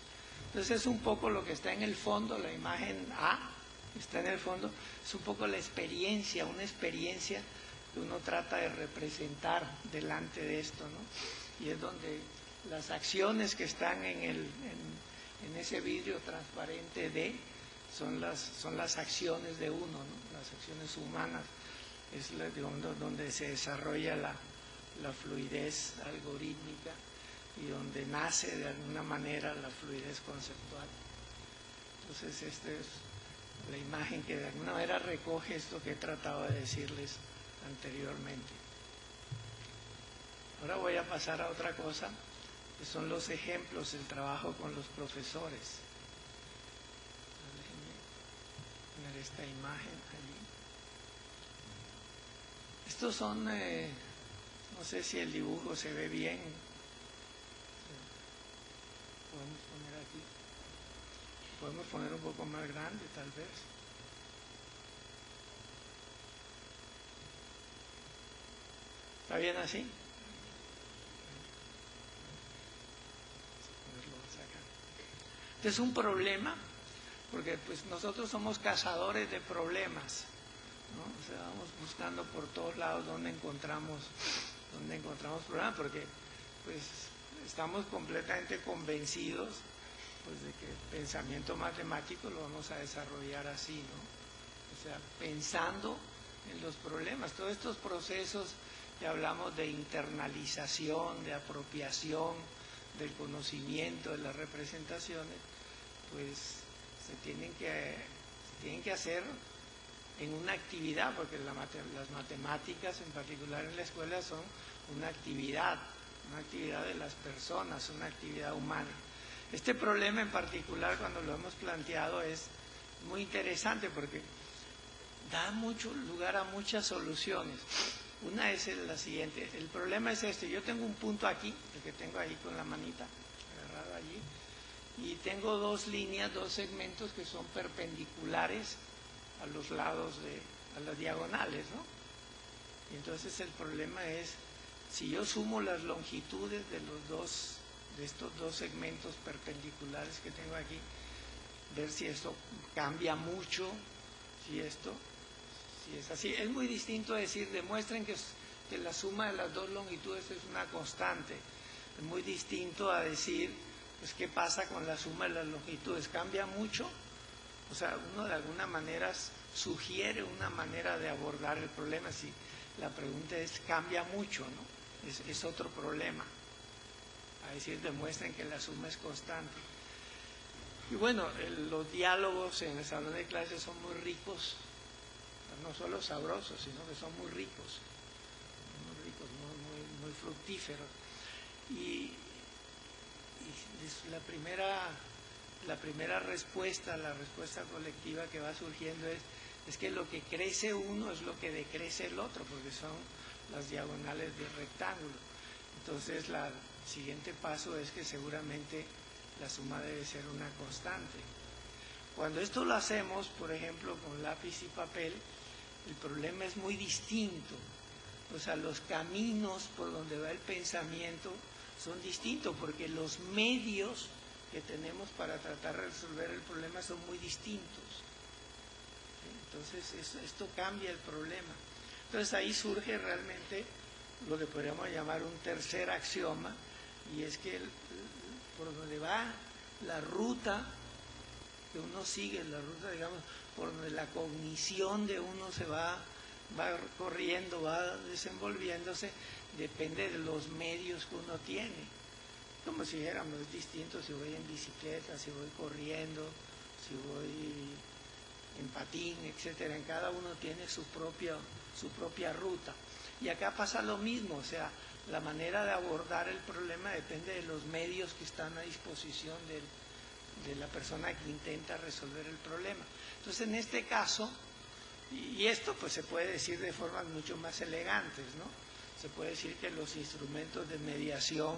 Speaker 7: Entonces es un poco lo que está en el fondo, la imagen A, está en el fondo, es un poco la experiencia, una experiencia que uno trata de representar delante de esto, ¿no? Y es donde las acciones que están en ese vidrio transparente son las acciones de uno, ¿no? Las acciones humanas, es donde se desarrolla la fluidez algorítmica y donde nace de alguna manera la fluidez conceptual. Entonces, esta es la imagen que de alguna manera recoge esto que he tratado de decirles anteriormente. Ahora voy a pasar a otra cosa, que son los ejemplos del trabajo con los profesores. Déjenme poner esta imagen allí. Estos son, no sé si el dibujo se ve bien. Podemos poner aquí. Podemos poner un poco más grande, tal vez. ¿Está bien así? Este es un problema, porque pues nosotros somos cazadores de problemas, ¿no? O sea, vamos buscando por todos lados donde encontramos problemas, porque pues estamos completamente convencidos pues de que el pensamiento matemático lo vamos a desarrollar así, ¿no? O sea, pensando en los problemas, todos estos procesos que hablamos de internalización, de apropiación del conocimiento, de las representaciones, pues se tienen que hacer en una actividad, porque las matemáticas en particular en la escuela son una actividad de las personas, una actividad humana. Este problema en particular, cuando lo hemos planteado, es muy interesante porque da mucho lugar a muchas soluciones. Una es la siguiente: el problema es este: yo tengo un punto aquí, el que tengo ahí con la manita agarrado allí, y tengo dos líneas, dos segmentos que son perpendiculares a los lados a las diagonales, ¿no? Y entonces el problema es, si yo sumo las longitudes de estos dos segmentos perpendiculares que tengo aquí, ver si esto cambia mucho, si es así. Es muy distinto decir, demuestren que la suma de las dos longitudes es una constante. Es muy distinto a decir, pues, ¿qué pasa con la suma de las longitudes? ¿Cambia mucho? O sea, uno de alguna manera sugiere una manera de abordar el problema. Si la pregunta es, ¿cambia mucho? ¿No? Es otro problema. A decir, demuestren que la suma es constante. Y bueno, los diálogos en el salón de clases son muy ricos, no solo sabrosos, sino que son muy ricos, muy fructíferos. Y la primera respuesta, la respuesta colectiva que va surgiendo es que lo que crece uno es lo que decrece el otro, porque son las diagonales del rectángulo. Entonces, el siguiente paso es que seguramente la suma debe ser una constante. Cuando esto lo hacemos, por ejemplo, con lápiz y papel, el problema es muy distinto. O sea, los caminos por donde va el pensamiento son distintos, porque los medios que tenemos para tratar de resolver el problema son muy distintos. Entonces, esto cambia el problema. Entonces, ahí surge realmente lo que podríamos llamar un tercer axioma, y es que por donde va la ruta que uno sigue, la ruta, digamos, por donde la cognición de uno se va corriendo, va desenvolviéndose, depende de los medios que uno tiene. Como si dijéramos, es distinto si voy en bicicleta, si voy corriendo, si voy en patín, etcétera. En cada uno tiene su propia ruta. Y acá pasa lo mismo, o sea, la manera de abordar el problema depende de los medios que están a disposición de la persona que intenta resolver el problema. Entonces, en este caso, y esto pues se puede decir de formas mucho más elegantes, ¿no? Se puede decir que los instrumentos de mediación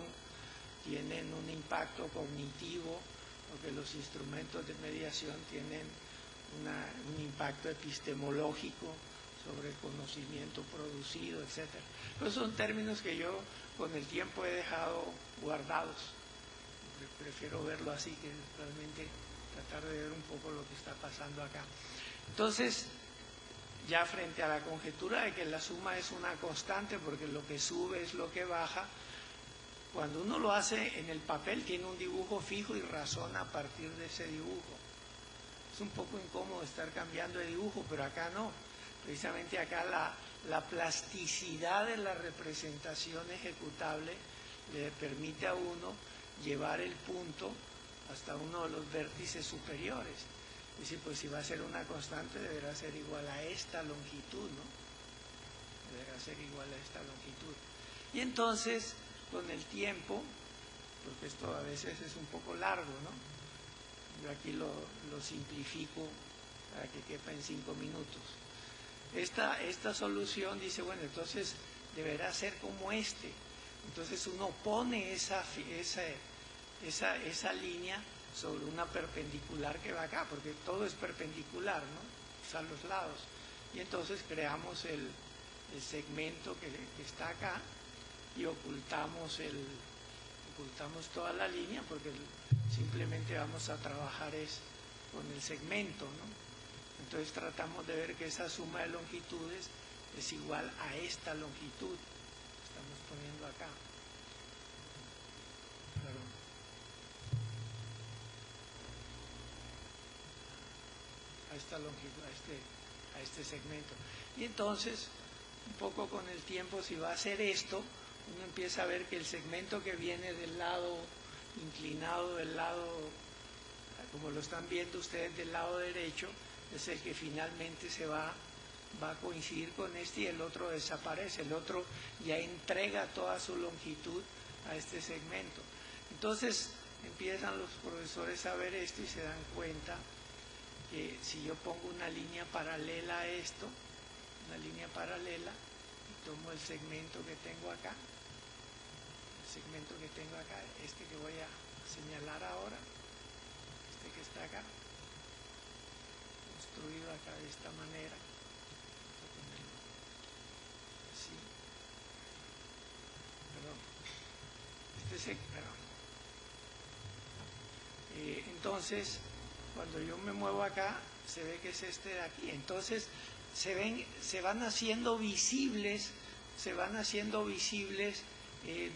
Speaker 7: tienen un impacto cognitivo, o que los instrumentos de mediación tienen un impacto epistemológico sobre el conocimiento producido, etc. Esos son términos que yo con el tiempo he dejado guardados. Prefiero verlo así, que realmente tratar de ver un poco lo que está pasando acá. Entonces, ya frente a la conjetura de que la suma es una constante, porque lo que sube es lo que baja, cuando uno lo hace en el papel tiene un dibujo fijo y razona a partir de ese dibujo. Es un poco incómodo estar cambiando de dibujo, pero acá no. Precisamente acá la plasticidad de la representación ejecutable le permite a uno llevar el punto hasta uno de los vértices superiores. Es decir, pues si va a ser una constante deberá ser igual a esta longitud, ¿no? Deberá ser igual a esta longitud. Y entonces, con el tiempo, porque esto a veces es un poco largo, ¿no? Yo aquí lo simplifico para que quepa en 5 minutos. Esta solución dice, bueno, entonces deberá ser como este. Entonces uno pone esa línea sobre una perpendicular que va acá, porque todo es perpendicular, ¿no? O sea, los lados. Y entonces creamos el segmento que está acá y ocultamos toda la línea, porque simplemente vamos a trabajar con el segmento, ¿no? Entonces tratamos de ver que esa suma de longitudes es igual a esta longitud que estamos poniendo acá. Perdón. A esta longitud, a este segmento. Y entonces, un poco con el tiempo, si va a hacer esto, uno empieza a ver que el segmento que viene del lado inclinado, del lado, como lo están viendo ustedes, del lado derecho, es el que finalmente va a coincidir con este, y el otro desaparece. El otro ya entrega toda su longitud a este segmento. Entonces empiezan los profesores a ver esto y se dan cuenta que si yo pongo una línea paralela a esto, una línea paralela, y tomo el segmento que tengo acá, este que voy a señalar ahora, este que está acá, construido acá de esta manera, así, entonces, cuando yo me muevo acá, se ve que es este de aquí. Entonces, se van haciendo visibles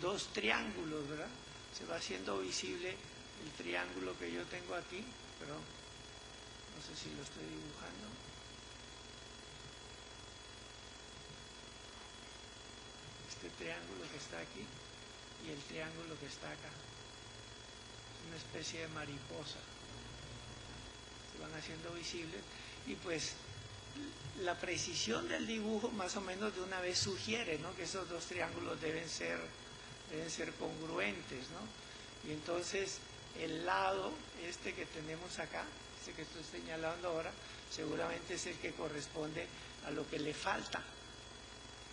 Speaker 7: dos triángulos, ¿verdad? Se va haciendo visible el triángulo que yo tengo aquí, perdón, no sé si lo estoy dibujando. Este triángulo que está aquí y el triángulo que está acá. Una especie de mariposa. Se van haciendo visibles y pues la precisión del dibujo más o menos de una vez sugiere, ¿no?, que esos dos triángulos deben ser congruentes, ¿no? Y entonces el lado este que tenemos acá, este que estoy señalando ahora, seguramente es el que corresponde a lo que le falta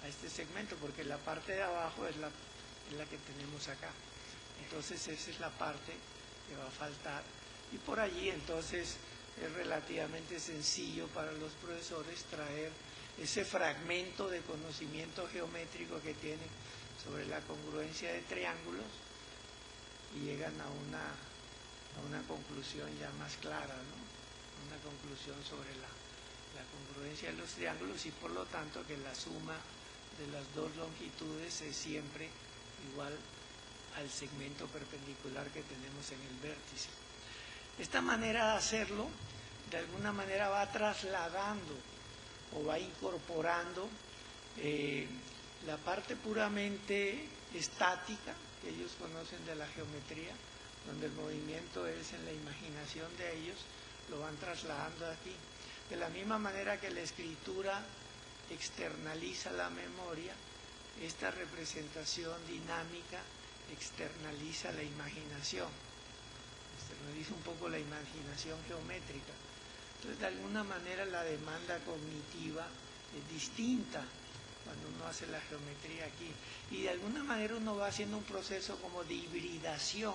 Speaker 7: a este segmento, porque la parte de abajo es la que tenemos acá. Entonces esa es la parte que va a faltar. Y por allí entonces es relativamente sencillo para los profesores traer ese fragmento de conocimiento geométrico que tienen sobre la congruencia de triángulos y llegan a una conclusión ya más clara, ¿no? Una conclusión sobre la congruencia de los triángulos y por lo tanto que la suma de las dos longitudes es siempre igual al segmento perpendicular que tenemos en el vértice. Esta manera de hacerlo, de alguna manera va trasladando o va incorporando la parte puramente estática que ellos conocen de la geometría, donde el movimiento es en la imaginación de ellos, lo van trasladando aquí. De la misma manera que la escritura externaliza la memoria, esta representación dinámica externaliza la imaginación, externaliza un poco la imaginación geométrica. Entonces, de alguna manera la demanda cognitiva es distinta cuando uno hace la geometría aquí. Y de alguna manera uno va haciendo un proceso como de hibridación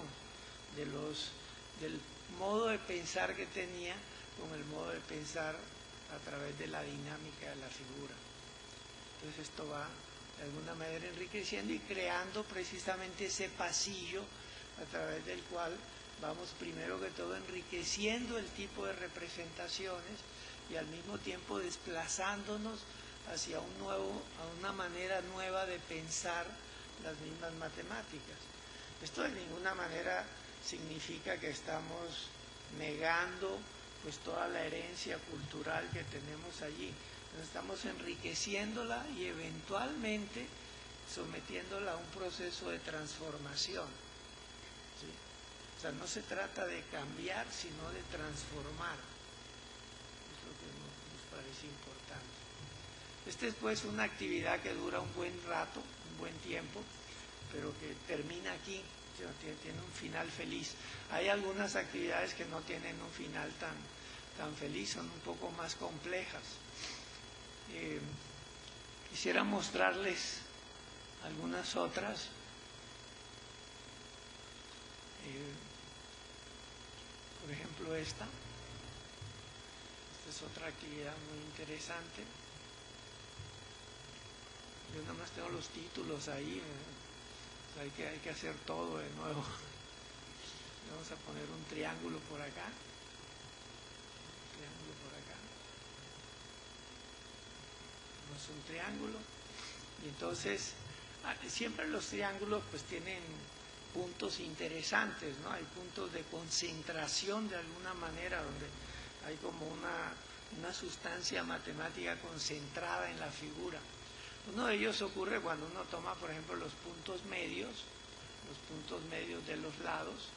Speaker 7: del modo de pensar que tenía con el modo de pensar a través de la dinámica de la figura. Entonces esto va de alguna manera enriqueciendo y creando precisamente ese pasillo a través del cual vamos primero que todo enriqueciendo el tipo de representaciones y al mismo tiempo desplazándonos hacia a una manera nueva de pensar las mismas matemáticas. Esto de ninguna manera significa que estamos negando pues toda la herencia cultural que tenemos allí. Estamos enriqueciéndola y eventualmente sometiéndola a un proceso de transformación. ¿Sí? O sea, no se trata de cambiar, sino de transformar. Es lo que nos parece importante. Esta es pues una actividad que dura un buen rato, un buen tiempo, pero que termina aquí, tiene un final feliz. Hay algunas actividades que no tienen un final tan feliz, son un poco más complejas. Quisiera mostrarles algunas otras. Por ejemplo, esta es otra actividad muy interesante. Yo nada más tengo los títulos ahí, hay que hacer todo de nuevo. Vamos a poner un triángulo por acá, un triángulo, y entonces siempre los triángulos pues tienen puntos interesantes, ¿no? Hay puntos de concentración de alguna manera, donde hay como una sustancia matemática concentrada en la figura. Uno de ellos ocurre cuando uno toma, por ejemplo, los puntos medios de los lados.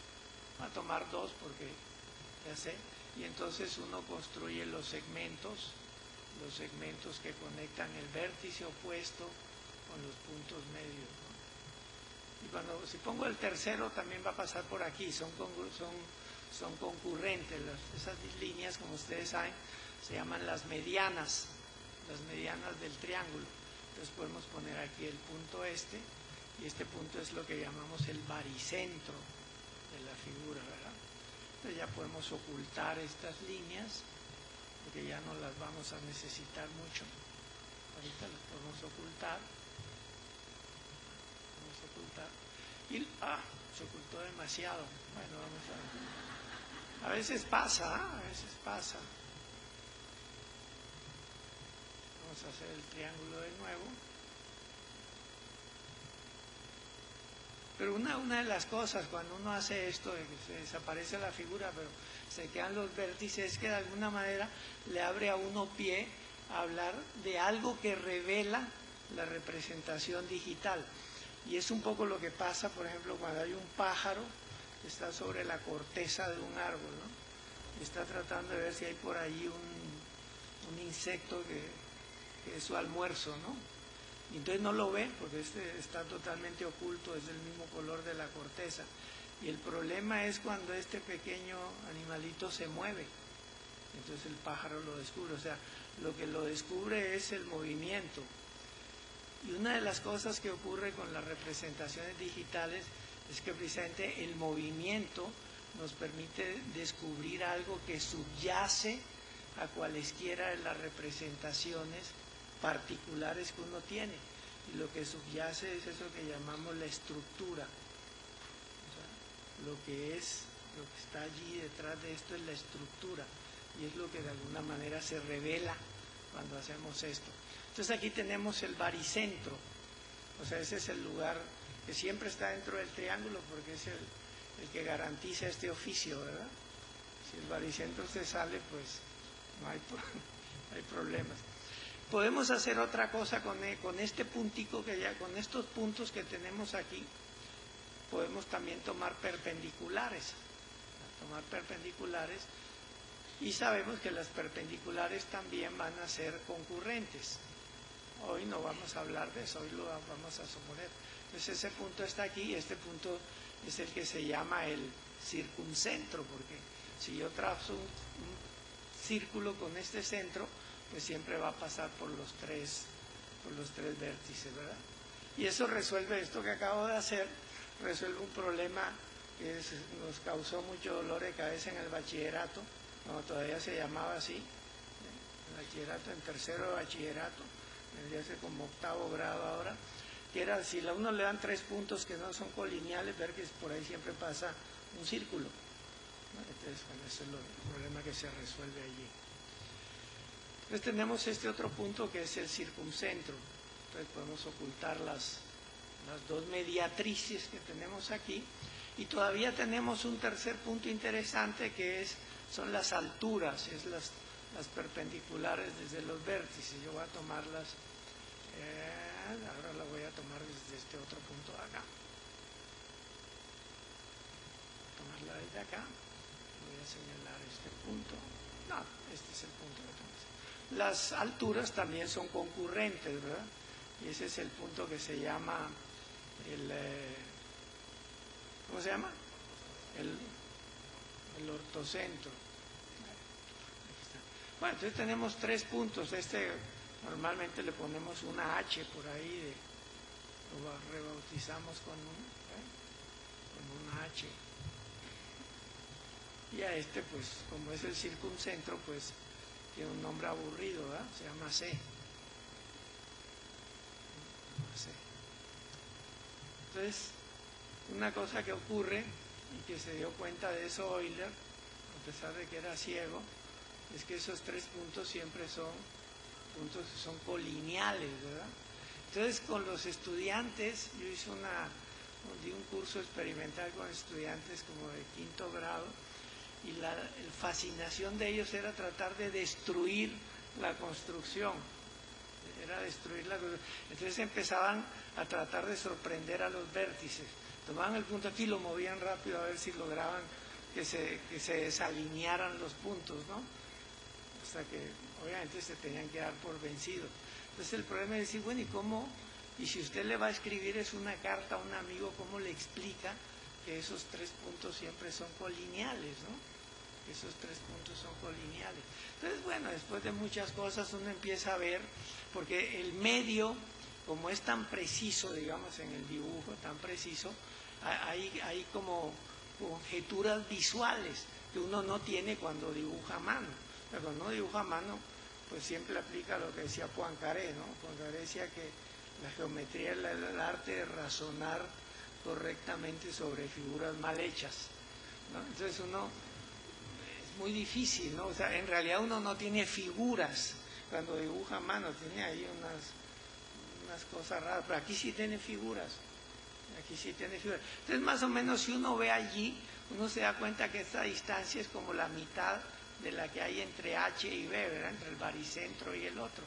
Speaker 7: Voy a tomar dos porque ya sé, y entonces uno construye los segmentos que conectan el vértice opuesto con los puntos medios, ¿no? Y si pongo el tercero también va a pasar por aquí, son concurrentes. Esas líneas, como ustedes saben, se llaman las medianas del triángulo. Entonces podemos poner aquí el punto este, y este punto es lo que llamamos el baricentro de la figura, ¿verdad? Entonces ya podemos ocultar estas líneas, porque ya no las vamos a necesitar mucho. Ahorita las podemos ocultar. Y se ocultó demasiado. Bueno, vamos a ver. A veces pasa. Vamos a hacer el triángulo de nuevo. Pero una de las cosas cuando uno hace esto, de que se desaparece la figura, pero se quedan los vértices, es que de alguna manera le abre a uno pie a hablar de algo que revela la representación digital. Y es un poco lo que pasa, por ejemplo, cuando hay un pájaro que está sobre la corteza de un árbol, ¿no? Y está tratando de ver si hay por allí un insecto que es su almuerzo, ¿no? Y entonces no lo ve porque está totalmente oculto, es del mismo color de la corteza. Y el problema es cuando este pequeño animalito se mueve. Entonces el pájaro lo descubre, o sea, lo que lo descubre es el movimiento. Y una de las cosas que ocurre con las representaciones digitales es que precisamente el movimiento nos permite descubrir algo que subyace a cualesquiera de las representaciones particulares que uno tiene. Y lo que subyace es eso que llamamos la estructura. O sea, lo que está allí detrás de esto es la estructura. Y es lo que de alguna manera se revela cuando hacemos esto. Entonces aquí tenemos el baricentro, o sea, ese es el lugar que siempre está dentro del triángulo porque es el que garantiza este oficio, ¿verdad? Si el baricentro se sale, pues no hay problemas. Podemos hacer otra cosa con este puntico con estos puntos que tenemos aquí, podemos también tomar perpendiculares, y sabemos que las perpendiculares también van a ser concurrentes. Hoy no vamos a hablar de eso, hoy lo vamos a suponer. Entonces ese punto está aquí y este punto es el que se llama el circuncentro, porque si yo trazo un círculo con este centro, pues siempre va a pasar por los tres vértices, ¿verdad? Y eso resuelve esto que acabo de hacer, resuelve un problema que nos causó mucho dolor de cabeza en el bachillerato, cuando todavía se llamaba así, el bachillerato, en tercero de bachillerato, vendría a ser como octavo grado ahora, que era si a uno le dan 3 puntos que no son colineales, ver que por ahí siempre pasa un círculo, ¿no? Entonces, bueno, ese es el problema que se resuelve allí. Entonces tenemos este otro punto que es el circuncentro. Entonces podemos ocultar las dos mediatrices que tenemos aquí. Y todavía tenemos un tercer punto interesante que son las alturas, es las perpendiculares desde los vértices. Yo voy a tomarlas, ahora la voy a tomar desde este otro punto de acá. Tomarla desde acá, voy a señalar este punto. No, este es el punto que tenemos. Las alturas también son concurrentes, ¿verdad? Y ese es el punto que se llama ¿cómo se llama? El ortocentro. Bueno, entonces tenemos 3 puntos. Normalmente le ponemos una H por ahí, lo rebautizamos con una H. Y a pues, como es el circuncentro, pues tiene un nombre aburrido, ¿verdad? Se llama C. Entonces, una cosa que ocurre, y que se dio cuenta de eso Euler, a pesar de que era ciego, es que esos 3 puntos siempre son puntos que son colineales, ¿verdad? Entonces, con los estudiantes, yo hice di un curso experimental con estudiantes como de 5º grado, y la fascinación de ellos era tratar de destruir la construcción. Entonces empezaban a tratar de sorprender a los vértices. Tomaban el punto aquí y lo movían rápido a ver si lograban que se desalinearan los puntos, ¿no? Hasta que obviamente se tenían que dar por vencidos. Entonces el problema es decir, bueno, ¿y cómo? Y si usted le va a escribir una carta a un amigo, ¿cómo le explica que esos 3 puntos siempre son colineales, ¿no? Esos 3 puntos son colineales. Entonces, bueno, después de muchas cosas uno empieza a ver, porque el medio, como es tan preciso, digamos, en el dibujo, tan preciso, hay como conjeturas visuales que uno no tiene cuando dibuja a mano. Pero cuando uno dibuja a mano, pues siempre aplica lo que decía Poincaré, ¿no? Poincaré decía que la geometría es el arte de razonar correctamente sobre figuras mal hechas, ¿no? Entonces es muy difícil, ¿no? O sea, en realidad uno no tiene figuras cuando dibuja a mano, tiene ahí unas cosas raras, pero aquí sí tiene figuras. Entonces, más o menos, si uno ve allí, uno se da cuenta que esta distancia es como la mitad de la que hay entre H y B, ¿verdad? Entre el baricentro y el otro.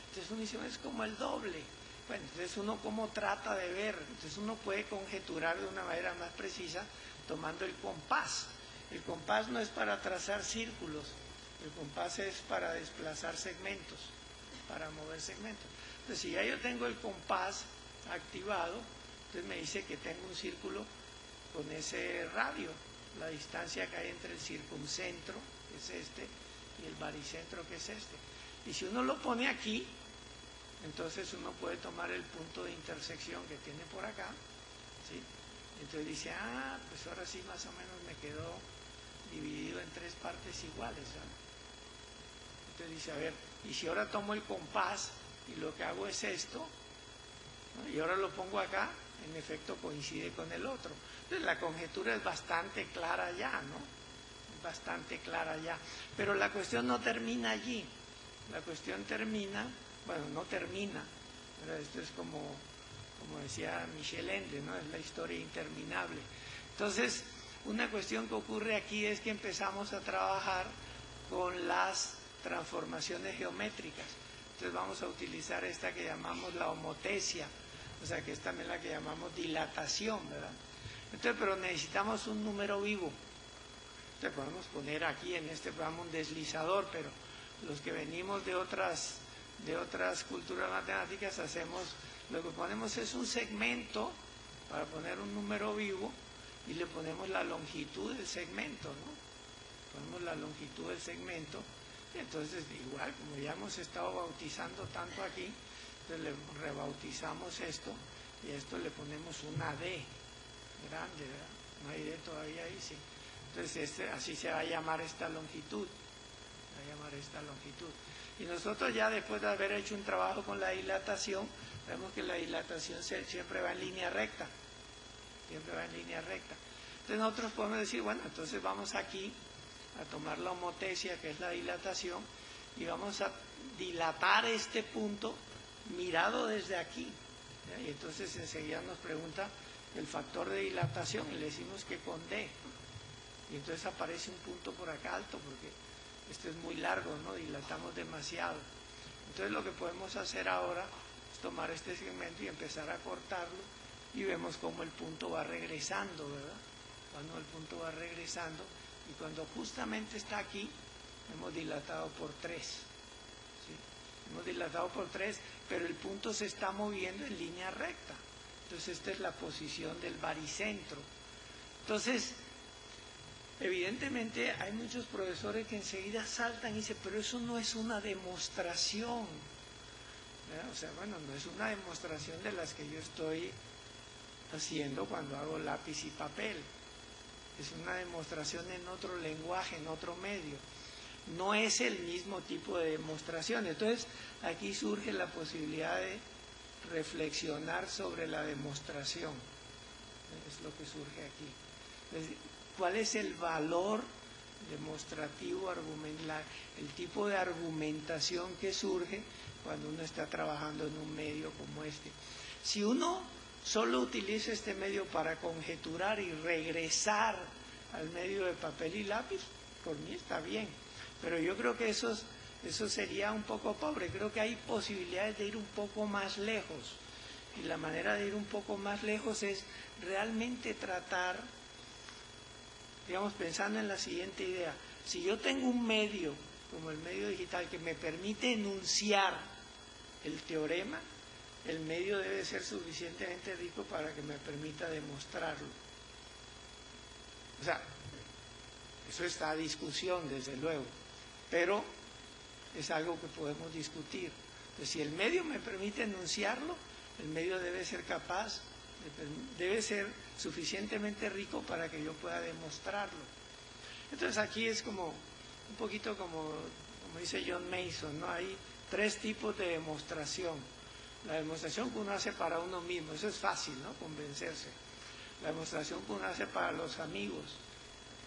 Speaker 7: Entonces uno dice, es como el doble. Bueno, entonces uno cómo trata de ver, entonces uno puede conjeturar de una manera más precisa tomando el compás. El compás no es para trazar círculos, el compás es para desplazar segmentos, para mover segmentos. Entonces si ya yo tengo el compás activado, entonces me dice que tengo un círculo con ese radio, la distancia que hay entre el circuncentro, que es este, y el baricentro, que es este. Y si uno lo pone aquí, entonces uno puede tomar el punto de intersección que tiene por acá, ¿sí? Entonces dice, pues ahora sí más o menos me quedó dividido en 3 partes iguales, ¿verdad? Entonces dice, a ver, y si ahora tomo el compás y lo que hago es esto, ¿no? Y ahora lo pongo acá, en efecto coincide con el otro. Entonces la conjetura es bastante clara ya, ¿no? Es bastante clara ya. Pero la cuestión no termina allí. La cuestión termina, bueno, no termina, pero esto es como decía Michel Ende, ¿no? Es la historia interminable. Entonces, una cuestión que ocurre aquí es que empezamos a trabajar con las transformaciones geométricas. Entonces vamos a utilizar esta que llamamos la homotesia, o sea que es también la que llamamos dilatación, ¿verdad? Entonces, pero necesitamos un número vivo. Entonces podemos poner aquí en este programa un deslizador, pero los que venimos de otras culturas matemáticas lo que ponemos es un segmento para poner un número vivo y le ponemos la longitud del segmento, ¿no? Ponemos la longitud del segmento y entonces igual, como ya hemos estado bautizando tanto aquí, entonces le rebautizamos esto y a esto le ponemos una D grande, ¿verdad? No hay D todavía ahí, sí. Entonces así se va a llamar esta longitud. Y nosotros ya después de haber hecho un trabajo con la dilatación, vemos que la dilatación siempre va en línea recta. Entonces nosotros podemos decir, bueno, entonces vamos aquí a tomar la homotesia, que es la dilatación, y vamos a dilatar este punto mirado desde aquí. ¿Ya? Y entonces enseguida nos pregunta el factor de dilatación y le decimos que con D. Y entonces aparece un punto por acá alto porque este es muy largo, ¿no? Dilatamos demasiado. Entonces lo que podemos hacer ahora es tomar este segmento y empezar a cortarlo y vemos cómo el punto va regresando, ¿verdad? Cuando el punto va regresando y cuando justamente está aquí, hemos dilatado por 3. ¿Sí? Hemos dilatado por 3, pero el punto se está moviendo en línea recta. Entonces esta es la posición del baricentro. Entonces, evidentemente hay muchos profesores que enseguida saltan y dicen, pero eso no es una demostración. ¿Verdad? O sea, bueno, no es una demostración de las que yo estoy haciendo cuando hago lápiz y papel. Es una demostración en otro lenguaje, en otro medio. No es el mismo tipo de demostración. Entonces, aquí surge la posibilidad de reflexionar sobre la demostración. Es lo que surge aquí. Entonces, ¿cuál es el valor demostrativo, el tipo de argumentación que surge cuando uno está trabajando en un medio como este? Si uno solo utiliza este medio para conjeturar y regresar al medio de papel y lápiz, por mí está bien. Pero yo creo que eso sería un poco pobre. Creo que hay posibilidades de ir un poco más lejos. Y la manera de ir un poco más lejos es realmente tratar, digamos, pensando en la siguiente idea. Si yo tengo un medio, como el medio digital, que me permite enunciar el teorema, el medio debe ser suficientemente rico para que me permita demostrarlo. O sea, eso está a discusión, desde luego, pero es algo que podemos discutir. Entonces, si el medio me permite enunciarlo, el medio debe ser capaz, debe ser suficientemente rico para que yo pueda demostrarlo. Entonces aquí es como, un poquito como dice John Mason, ¿no? Hay 3 tipos de demostración. La demostración que uno hace para uno mismo, eso es fácil, ¿no? Convencerse. La demostración que uno hace para los amigos,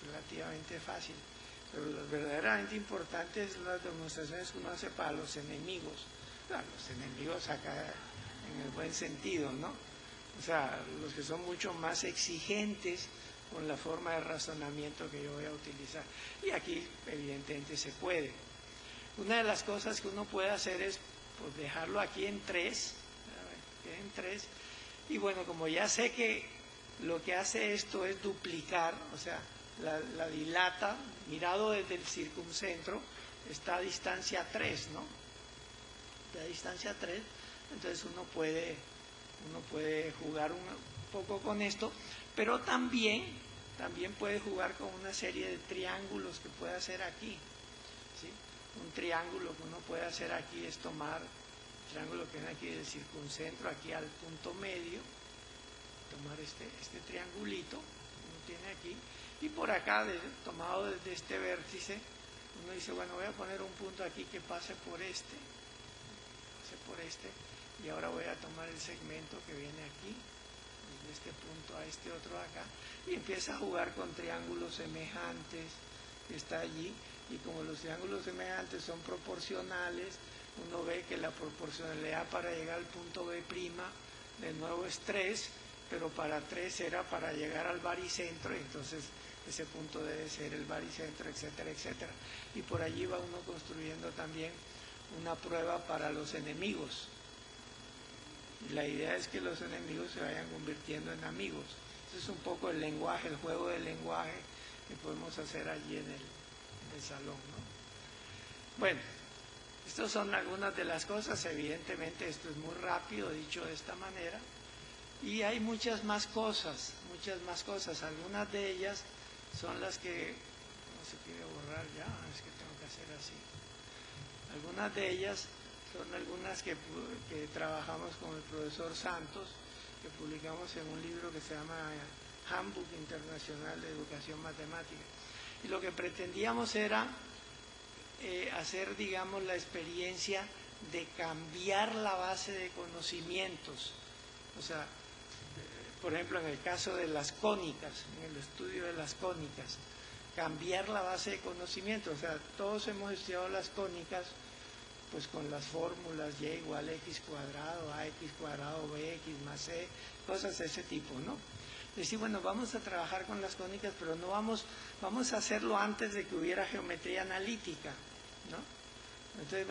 Speaker 7: relativamente fácil. Pero lo verdaderamente importante es las demostraciones que uno hace para los enemigos. Claro, los enemigos acá en el buen sentido, ¿no? O sea, los que son mucho más exigentes con la forma de razonamiento que yo voy a utilizar. Y aquí, evidentemente, se puede. Una de las cosas que uno puede hacer es pues dejarlo aquí en 3, y bueno, como ya sé que lo que hace esto es duplicar, o sea, la dilata, mirado desde el circuncentro, está a distancia 3, ¿no? Está a distancia 3, entonces uno puede jugar un poco con esto, pero también puede jugar con una serie de triángulos que puede hacer aquí, ¿sí? Un triángulo que uno puede hacer aquí es tomar el triángulo que viene aquí del circuncentro, aquí al punto medio, tomar este triangulito que uno tiene aquí, y por acá, tomado desde este vértice, uno dice, bueno, voy a poner un punto aquí que pase por este, y ahora voy a tomar el segmento que viene aquí, desde este punto a este otro acá, y empieza a jugar con triángulos semejantes que está allí, y como los triángulos semejantes son proporcionales, uno ve que la proporcionalidad para llegar al punto B', de nuevo es 3, pero para 3 era para llegar al baricentro, y entonces ese punto debe ser el baricentro, etcétera, etcétera. Y por allí va uno construyendo también una prueba para los enemigos. Y la idea es que los enemigos se vayan convirtiendo en amigos. Ese es un poco el lenguaje, el juego del lenguaje que podemos hacer allí en el salón, ¿no? Bueno, estas son algunas de las cosas. Evidentemente esto es muy rápido dicho de esta manera, y hay muchas más cosas. Algunas de ellas son las que no se quiere borrar ya, es que tengo que hacer así. Algunas de ellas son algunas que trabajamos con el profesor Santos, que publicamos en un libro que se llama Handbook Internacional de Educación Matemática. Y lo que pretendíamos era hacer, digamos, la experiencia de cambiar la base de conocimientos. O sea, por ejemplo, en el caso de las cónicas, en el estudio de las cónicas, cambiar la base de conocimiento. O sea, todos hemos estudiado las cónicas pues con las fórmulas y igual a x cuadrado, ax cuadrado, bx más c, cosas de ese tipo, ¿no? Decir, bueno, vamos a trabajar con las cónicas, pero no vamos a hacerlo antes de que hubiera geometría analítica, ¿no? Entonces,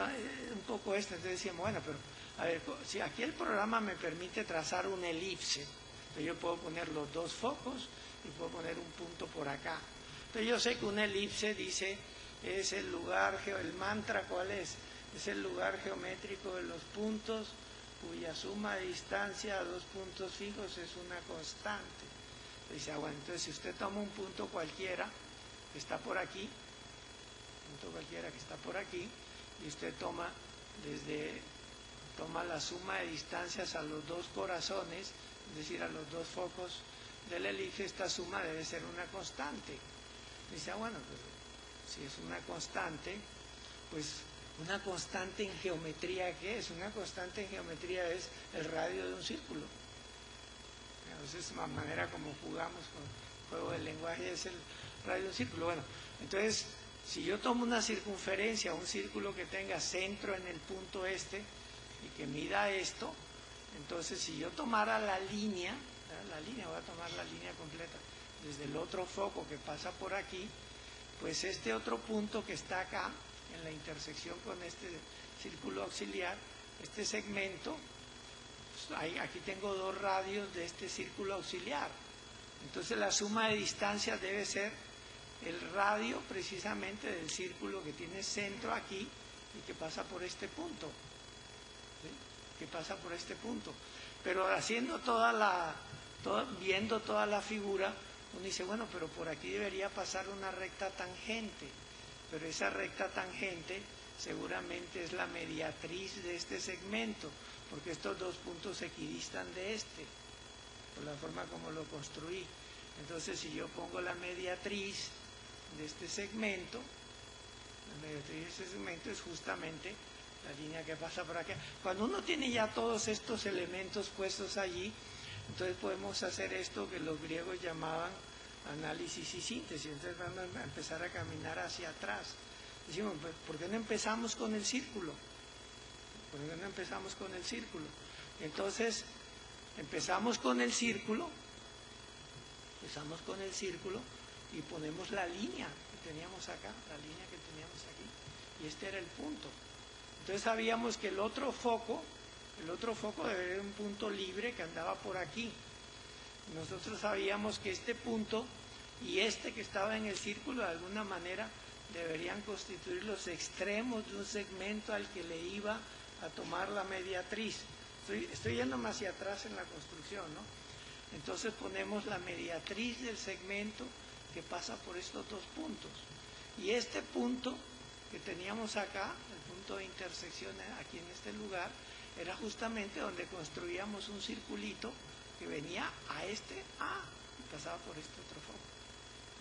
Speaker 7: un poco esto, entonces decíamos, bueno, pero, a ver, si aquí el programa me permite trazar una elipse, entonces yo puedo poner los dos focos y puedo poner un punto por acá. Entonces yo sé que una elipse dice, es el lugar, el mantra, ¿cuál es? Es el lugar geométrico de los puntos cuya suma de distancia a dos puntos fijos es una constante. Dice, bueno, entonces si usted toma un punto cualquiera que está por aquí, y usted toma la suma de distancias a los dos corazones, es decir, a los dos focos del elipse, esta suma debe ser una constante. Dice, bueno, pues si es una constante, pues una constante en geometría, ¿qué es? Una constante en geometría es el radio de un círculo. Entonces, la manera como jugamos con el juego del lenguaje es el radio de un círculo. Bueno, entonces, si yo tomo una circunferencia, un círculo que tenga centro en el punto este y que mida esto, entonces si yo tomara la línea, voy a tomar la línea completa, desde el otro foco que pasa por aquí, pues este otro punto que está acá, en la intersección con este círculo auxiliar, este segmento, pues aquí tengo dos radios de este círculo auxiliar. Entonces la suma de distancias debe ser el radio precisamente del círculo que tiene centro aquí y que pasa por este punto. ¿Sí? Que pasa por este punto. Pero haciendo viendo toda la figura, uno dice, bueno, pero por aquí debería pasar una recta tangente. Pero esa recta tangente seguramente es la mediatriz de este segmento, porque estos dos puntos se equidistan de este, por la forma como lo construí. Entonces, si yo pongo la mediatriz de este segmento, la mediatriz de este segmento es justamente la línea que pasa por acá. Cuando uno tiene ya todos estos elementos puestos allí, entonces podemos hacer esto que los griegos llamaban análisis y síntesis. Entonces vamos a empezar a caminar hacia atrás. Decimos, ¿por qué no empezamos con el círculo? ¿Por qué no empezamos con el círculo? Entonces, empezamos con el círculo y ponemos la línea que teníamos acá, la línea que teníamos aquí, y este era el punto. Entonces sabíamos que el otro foco debería ser un punto libre que andaba por aquí. Nosotros sabíamos que este punto y este que estaba en el círculo de alguna manera deberían constituir los extremos de un segmento al que le iba a tomar la mediatriz. Estoy yéndome hacia atrás en la construcción, ¿no? Entonces ponemos la mediatriz del segmento que pasa por estos dos puntos. Y este punto que teníamos acá, el punto de intersección aquí en este lugar, era justamente donde construíamos un circulito que venía a este A y pasaba por este otro foco.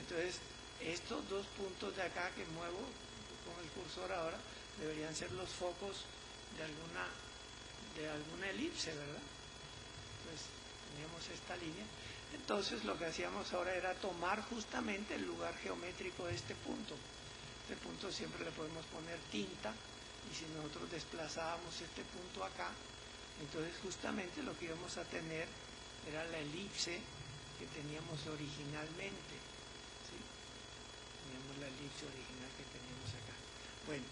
Speaker 7: Entonces, estos dos puntos de acá que muevo con el cursor ahora deberían ser los focos de alguna elipse, ¿verdad? Pues teníamos esta línea. Entonces, lo que hacíamos ahora era tomar justamente el lugar geométrico de este punto. Este punto siempre le podemos poner tinta, y si nosotros desplazábamos este punto acá, entonces justamente lo que íbamos a tener era la elipse que teníamos originalmente. ¿Sí? Teníamos la elipse original que teníamos acá. Bueno,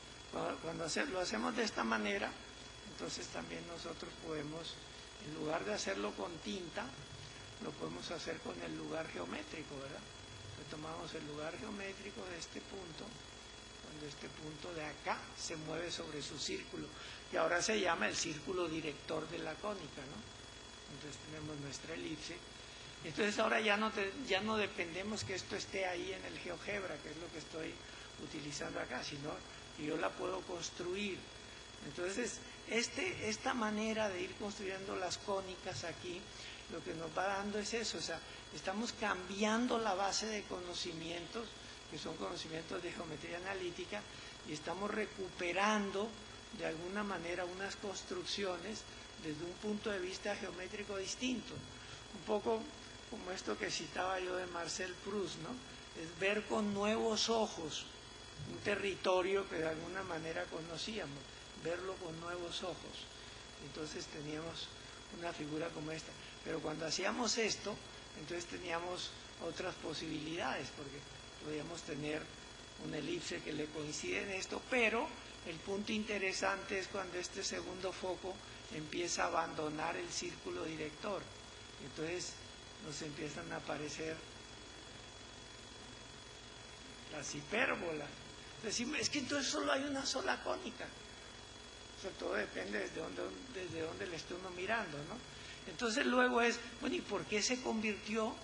Speaker 7: cuando lo hacemos de esta manera, entonces también nosotros podemos, en lugar de hacerlo con tinta, lo podemos hacer con el lugar geométrico, ¿verdad? Entonces tomamos el lugar geométrico de este punto, cuando este punto de acá se mueve sobre su círculo, y ahora se llama el círculo director de la cónica, ¿no? Entonces tenemos nuestra elipse. Entonces ahora ya no dependemos que esto esté ahí en el GeoGebra, que es lo que estoy utilizando acá, sino que yo la puedo construir. Entonces, esta manera de ir construyendo las cónicas aquí, lo que nos va dando es eso, o sea, estamos cambiando la base de conocimientos, que son conocimientos de geometría analítica, y estamos recuperando de alguna manera unas construcciones desde un punto de vista geométrico distinto. Un poco como esto que citaba yo de Marcel Proust, ¿no? es ver con nuevos ojos un territorio que de alguna manera conocíamos, verlo con nuevos ojos. Entonces teníamos una figura como esta. Pero cuando hacíamos esto, entonces teníamos otras posibilidades, porque podíamos tener una elipse que le coincide en esto, pero el punto interesante es cuando este segundo foco empieza a abandonar el círculo director. Entonces nos empiezan a aparecer las hipérbolas. Decimos, es que entonces solo hay una sola cónica. O sea, todo depende desde dónde le esté uno mirando, ¿no? Entonces luego es, bueno, ¿y por qué se convirtió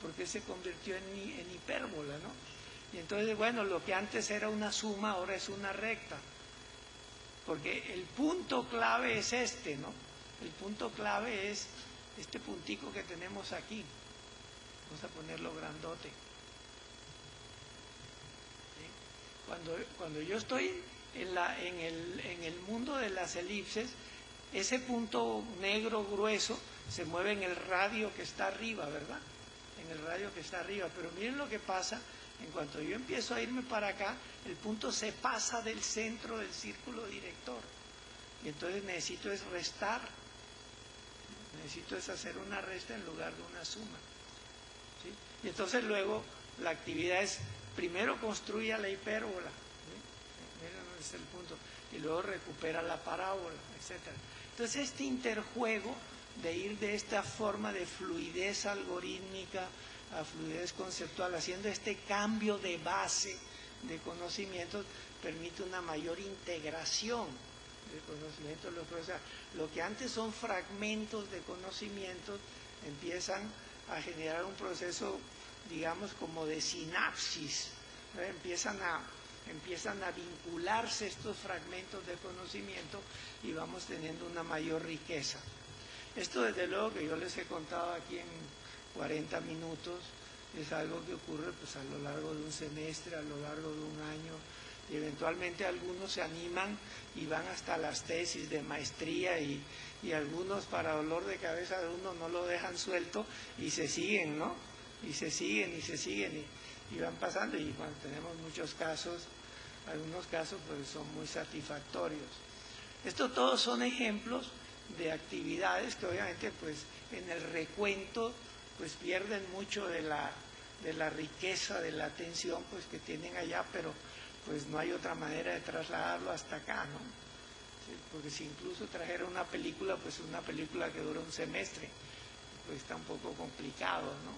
Speaker 7: en hipérbola, ¿no? Y entonces, bueno, lo que antes era una suma ahora es una recta. Porque el punto clave es este, ¿no? El punto clave es este puntico que tenemos aquí. Vamos a ponerlo grandote. ¿Sí? Cuando yo estoy en el mundo de las elipses, ese punto negro grueso se mueve en el radio que está arriba, ¿verdad? En el radio que está arriba. Pero miren lo que pasa, en cuanto yo empiezo a irme para acá, el punto se pasa del centro del círculo director. Y entonces necesito es restar. Necesito es hacer una resta en lugar de una suma. ¿Sí? Y entonces luego la actividad es, primero construya la hipérbola. ¿Sí? Miren dónde está el punto. Y luego recupera la parábola, etc. Entonces este interjuego de ir de esta forma de fluidez algorítmica a fluidez conceptual, haciendo este cambio de base de conocimientos, permite una mayor integración de conocimientos. O sea, lo que antes son fragmentos de conocimientos empiezan a generar un proceso, digamos, como de sinapsis, ¿no? Empiezan a vincularse estos fragmentos de conocimiento y vamos teniendo una mayor riqueza. Esto desde luego que yo les he contado aquí en 40 minutos, es algo que ocurre pues a lo largo de un semestre, a lo largo de un año, y eventualmente algunos se animan y van hasta las tesis de maestría y algunos para dolor de cabeza de uno no lo dejan suelto y se siguen, ¿no? Y se siguen y van pasando, y cuando tenemos muchos casos, algunos casos pues son muy satisfactorios. Estos todos son ejemplos de actividades que obviamente pues en el recuento pues pierden mucho de la riqueza, de la atención pues que tienen allá, pero pues no hay otra manera de trasladarlo hasta acá, ¿no? Sí, porque si incluso trajera una película, pues una película que dura un semestre, pues está un poco complicado, ¿no?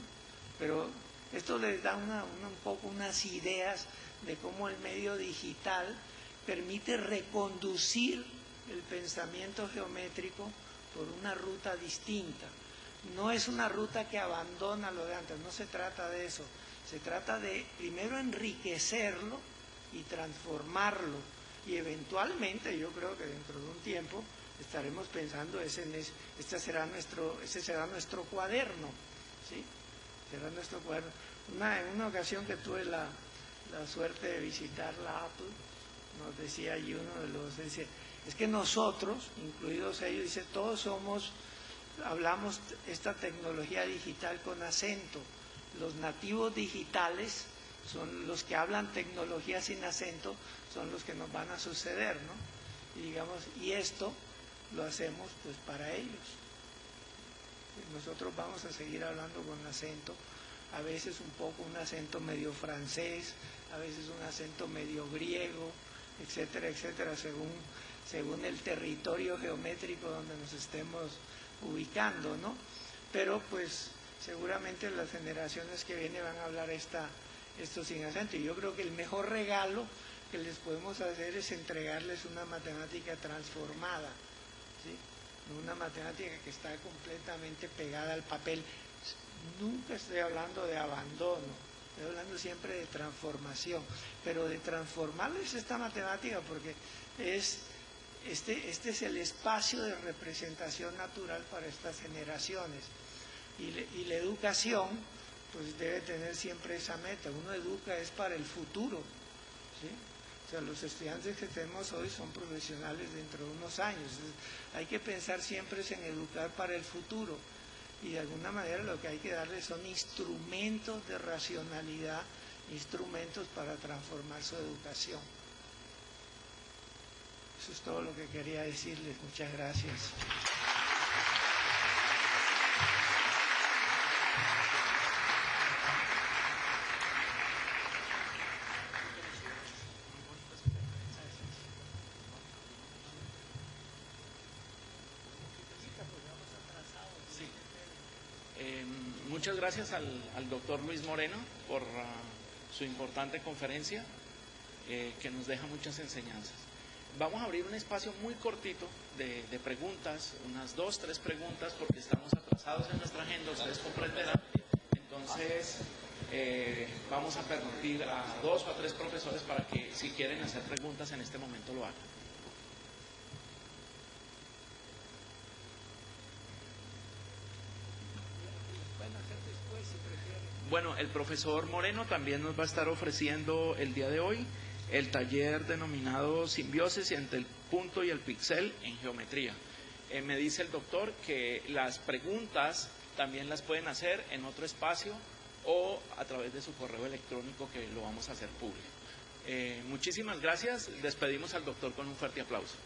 Speaker 7: Pero esto les da un poco unas ideas de cómo el medio digital permite reconducir el pensamiento geométrico por una ruta distinta. No es una ruta que abandona lo de antes, no se trata de eso. Se trata de primero enriquecerlo y transformarlo. Y eventualmente, yo creo que dentro de un tiempo, estaremos pensando, ese será nuestro cuaderno, ¿sí? Será nuestro cuaderno. En una ocasión que tuve la suerte de visitar la Apple, nos decía allí uno de los, dice, es que nosotros, incluidos ellos, dice, todos hablamos esta tecnología digital con acento. Los nativos digitales son los que hablan tecnología sin acento, son los que nos van a suceder, ¿no? Y digamos, y esto lo hacemos pues para ellos. Nosotros vamos a seguir hablando con acento, a veces un poco un acento medio francés, a veces un acento medio griego, etcétera, etcétera, según el territorio geométrico donde nos estemos ubicando, ¿no? Pero pues seguramente las generaciones que vienen van a hablar esto sin acento, y yo creo que el mejor regalo que les podemos hacer es entregarles una matemática transformada, ¿sí? Una matemática que está completamente pegada al papel. Nunca estoy hablando de abandono, estoy hablando siempre de transformación, pero de transformarles esta matemática porque este es el espacio de representación natural para estas generaciones. Y la educación pues debe tener siempre esa meta. Uno educa es para el futuro, ¿sí? O sea, los estudiantes que tenemos hoy son profesionales dentro de unos años. Entonces, hay que pensar siempre en educar para el futuro. y de alguna manera lo que hay que darles son instrumentos de racionalidad, instrumentos para transformar su educación. Eso es todo lo que quería decirles. Muchas gracias.
Speaker 5: Muchas gracias al doctor Luis Moreno por su importante conferencia que nos deja muchas enseñanzas. Vamos a abrir un espacio muy cortito de preguntas, unas 2, 3 preguntas, porque estamos atrasados en nuestra agenda, ustedes comprenderán. Entonces, vamos a permitir a 2 o a 3 profesores para que, si quieren hacer preguntas en este momento, lo hagan. Bueno, el profesor Moreno también nos va a estar ofreciendo el día de hoy el taller denominado Simbiosis entre el punto y el píxel en geometría. Me dice el doctor que las preguntas también las pueden hacer en otro espacio o a través de su correo electrónico, que lo vamos a hacer público. Muchísimas gracias. Despedimos al doctor con un fuerte aplauso.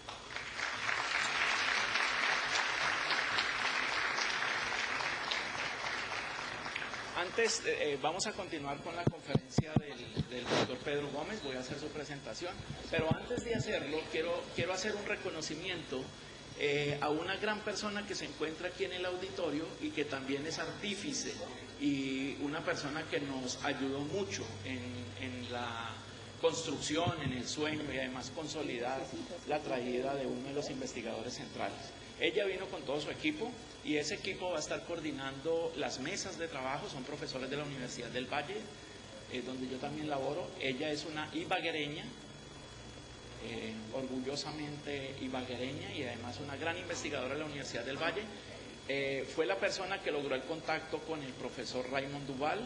Speaker 5: Antes, vamos a continuar con la conferencia del doctor Pedro Gómez, voy a hacer su presentación, pero antes de hacerlo, quiero hacer un reconocimiento a una gran persona que se encuentra aquí en el auditorio y que también es artífice y una persona que nos ayudó mucho en la construcción, en el sueño y además consolidar la traída de uno de los investigadores centrales. Ella vino con todo su equipo y ese equipo va a estar coordinando las mesas de trabajo. Son profesores de la Universidad del Valle, donde yo también laboro. Ella es una ibaguereña, orgullosamente ibaguereña, y además una gran investigadora de la Universidad del Valle. Fue la persona que logró el contacto con el profesor Raymond Duval.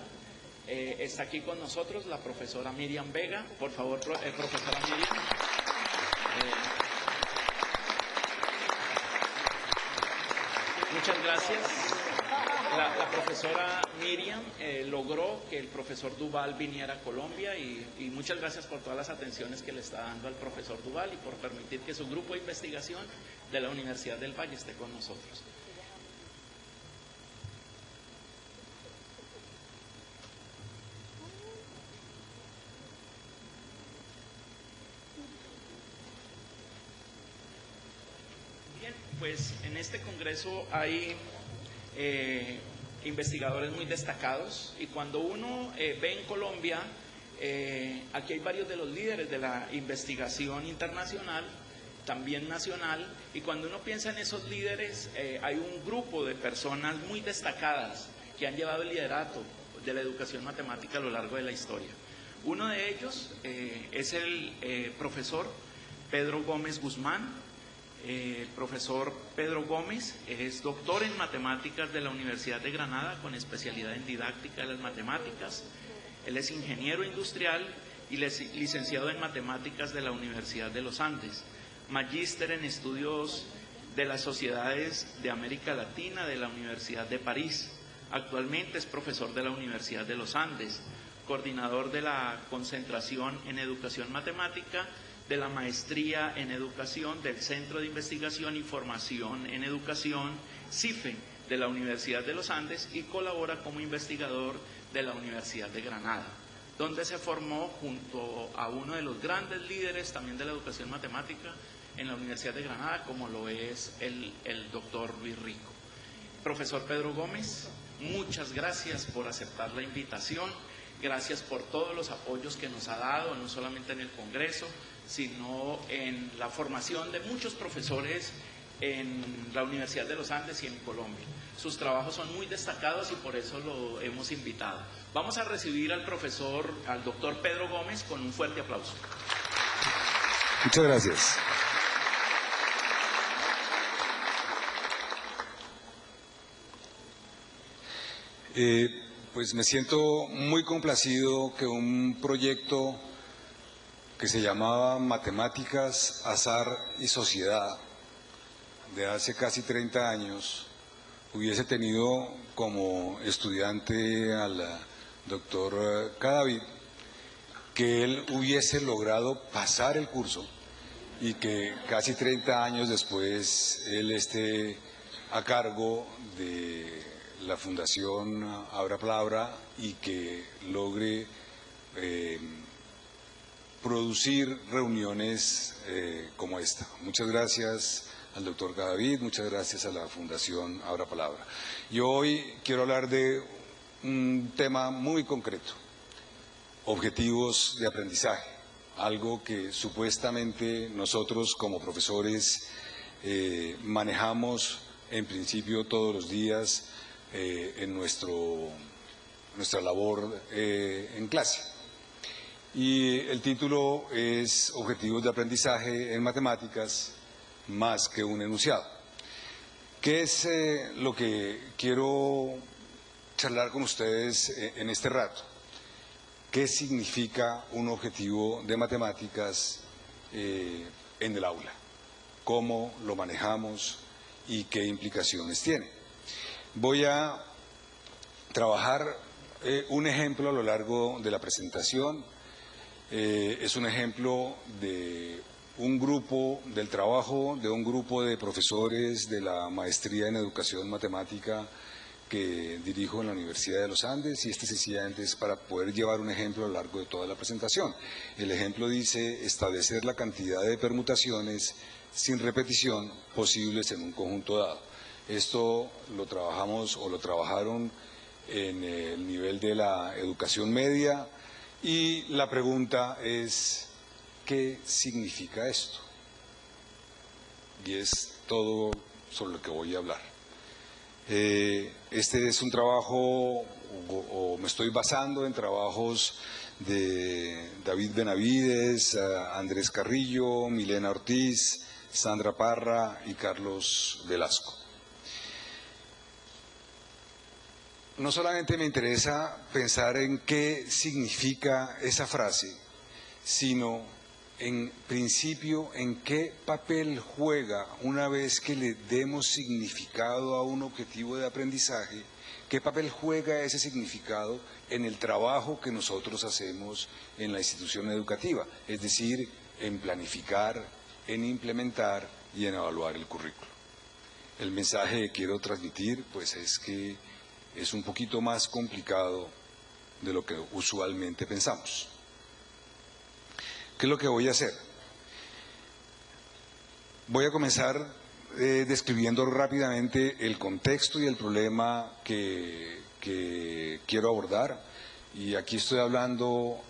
Speaker 5: Está aquí con nosotros la profesora Miriam Vega. Por favor, profesora Miriam. Muchas gracias. La profesora Miriam logró que el profesor Duval viniera a Colombia y muchas gracias por todas las atenciones que le está dando al profesor Duval y por permitir que su grupo de investigación de la Universidad del Valle esté con nosotros. Pues en este congreso hay investigadores muy destacados y cuando uno ve en Colombia, aquí hay varios de los líderes de la investigación internacional, también nacional, y cuando uno piensa en esos líderes, hay un grupo de personas muy destacadas que han llevado el liderato de la educación matemática a lo largo de la historia. Uno de ellos es el profesor Pedro Gómez Guzmán. El profesor Pedro Gómez es doctor en matemáticas de la Universidad de Granada con especialidad en didáctica de las matemáticas. Él es ingeniero industrial y licenciado en matemáticas de la Universidad de los Andes, magíster en estudios de las sociedades de América Latina de la Universidad de París. Actualmente es profesor de la Universidad de los Andes, coordinador de la concentración en educación matemática de la Maestría en Educación del Centro de Investigación y Formación en Educación, CIFE, de la Universidad de los Andes, y colabora como investigador de la Universidad de Granada, donde se formó junto a uno de los grandes líderes también de la educación matemática en la Universidad de Granada, como lo es el doctor Luis Rico. Profesor Pedro Gómez, muchas gracias por aceptar la invitación. Gracias por todos los apoyos que nos ha dado, no solamente en el Congreso, sino en la formación de muchos profesores en la Universidad de los Andes y en Colombia. Sus trabajos son muy destacados y por eso lo hemos invitado. Vamos a recibir al doctor Pedro Gómez con un fuerte aplauso.
Speaker 8: Muchas gracias. Pues me siento muy complacido que un proyecto que se llamaba Matemáticas, Azar y Sociedad, de hace casi 30 años, hubiese tenido como estudiante al doctor Cadavid, que él hubiese logrado pasar el curso y que casi 30 años después él esté a cargo de la Fundación Abra Palabra y que logre producir reuniones como esta. Muchas gracias al doctor Cadavid, muchas gracias a la Fundación Abra Palabra. Yo hoy quiero hablar de un tema muy concreto, objetivos de aprendizaje, algo que supuestamente nosotros como profesores manejamos en principio todos los días en nuestra labor en clase. Y el título es Objetivos de aprendizaje en matemáticas más que un enunciado. ¿Qué es lo que quiero charlar con ustedes en este rato? ¿Qué significa un objetivo de matemáticas en el aula? ¿Cómo lo manejamos y qué implicaciones tiene? Voy a trabajar un ejemplo a lo largo de la presentación. Es un ejemplo de un grupo, del trabajo de un grupo de profesores de la maestría en educación matemática que dirijo en la Universidad de los Andes, y sencillamente es para poder llevar un ejemplo a lo largo de toda la presentación. El ejemplo dice establecer la cantidad de permutaciones sin repetición posibles en un conjunto dado. Esto lo trabajamos o lo trabajaron en el nivel de la educación media y la pregunta es ¿qué significa esto? Y es todo sobre lo que voy a hablar. Este es un trabajo, o me estoy basando en trabajos de David Benavides, Andrés Carrillo, Milena Ortiz, Sandra Parra y Carlos Velasco. No solamente me interesa pensar en qué significa esa frase, sino en principio en qué papel juega, una vez que le demos significado a un objetivo de aprendizaje, qué papel juega ese significado en el trabajo que nosotros hacemos en la institución educativa, es decir, en planificar, en implementar y en evaluar el currículo. El mensaje que quiero transmitir pues es que es un poquito más complicado de lo que usualmente pensamos. ¿Qué es lo que voy a hacer? Voy a comenzar describiendo rápidamente el contexto y el problema que quiero abordar. Y aquí estoy hablando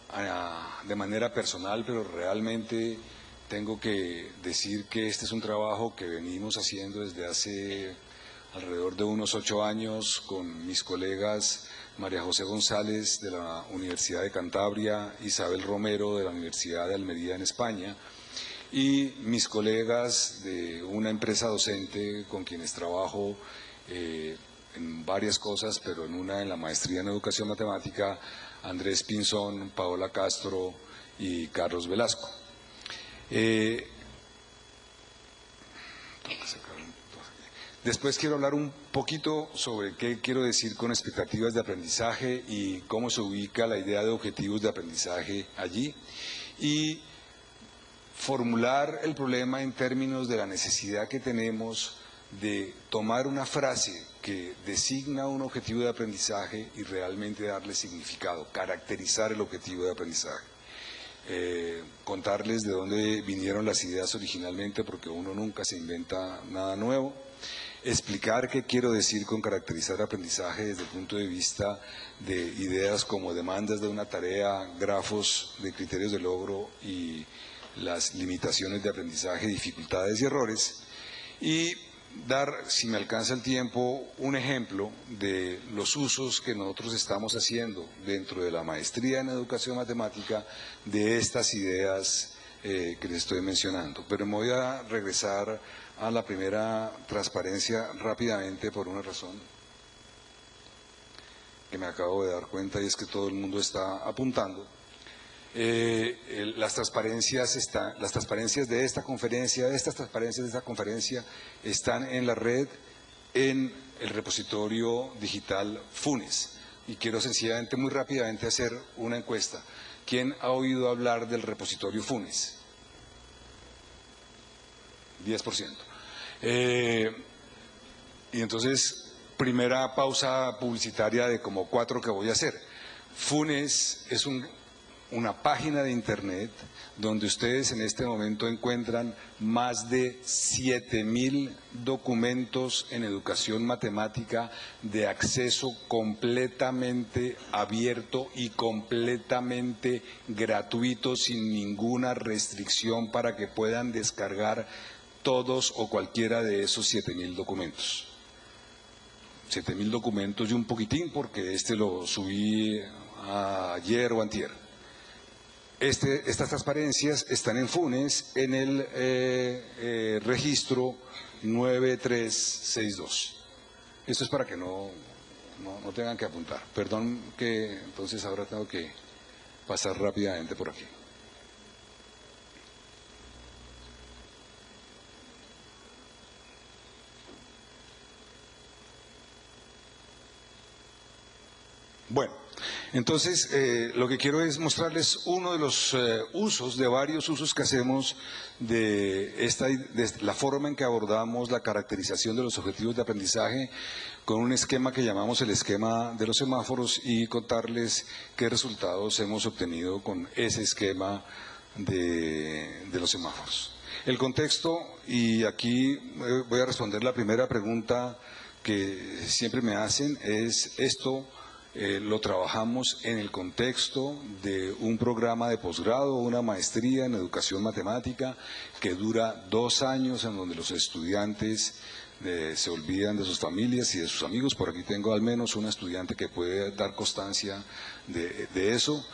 Speaker 8: de manera personal, pero realmente tengo que decir que este es un trabajo que venimos haciendo desde hace alrededor de unos 8 años con mis colegas María José González de la Universidad de Cantabria, Isabel Romero de la Universidad de Almería en España y mis colegas de una empresa docente con quienes trabajo en varias cosas, pero en la maestría en educación matemática, Andrés Pinzón, Paola Castro y Carlos Velasco. Después quiero hablar un poquito sobre qué quiero decir con expectativas de aprendizaje y cómo se ubica la idea de objetivos de aprendizaje allí y formular el problema en términos de la necesidad que tenemos de tomar una frase que designa un objetivo de aprendizaje y realmente darle significado, caracterizar el objetivo de aprendizaje. Contarles de dónde vinieron las ideas originalmente, porque uno nunca se inventa nada nuevo. Explicar qué quiero decir con caracterizar aprendizaje desde el punto de vista de ideas como demandas de una tarea, grafos de criterios de logro y las limitaciones de aprendizaje, dificultades y errores. Y dar, si me alcanza el tiempo, un ejemplo de los usos que nosotros estamos haciendo dentro de la maestría en educación matemática de estas ideas que les estoy mencionando. Pero me voy a regresar a la primera transparencia rápidamente por una razón que me acabo de dar cuenta y es que todo el mundo está apuntando. Las transparencias de esta conferencia, estas transparencias de esta conferencia están en la red en el repositorio digital Funes. Y quiero sencillamente, muy rápidamente, hacer una encuesta. ¿Quién ha oído hablar del repositorio Funes? 10%. Y entonces, primera pausa publicitaria de como 4 que voy a hacer. Funes es una página de internet donde ustedes en este momento encuentran más de 7.000 documentos en educación matemática de acceso completamente abierto y completamente gratuito, sin ninguna restricción, para que puedan descargar todos o cualquiera de esos 7.000 documentos. 7.000 documentos y un poquitín, porque este lo subí ayer o antier. Estas transparencias están en Funes en el registro 9362. Esto es para que no tengan que apuntar. Perdón que entonces ahora tengo que pasar rápidamente por aquí. Bueno, entonces lo que quiero es mostrarles uno de los usos, de varios usos que hacemos de la forma en que abordamos la caracterización de los objetivos de aprendizaje con un esquema que llamamos el esquema de los semáforos, y contarles qué resultados hemos obtenido con ese esquema de los semáforos. El contexto, y aquí voy a responder la primera pregunta que siempre me hacen, es esto. Lo trabajamos en el contexto de un programa de posgrado, una maestría en educación matemática que dura 2 años, en donde los estudiantes se olvidan de sus familias y de sus amigos. Por aquí tengo al menos una estudiante que puede dar constancia de eso,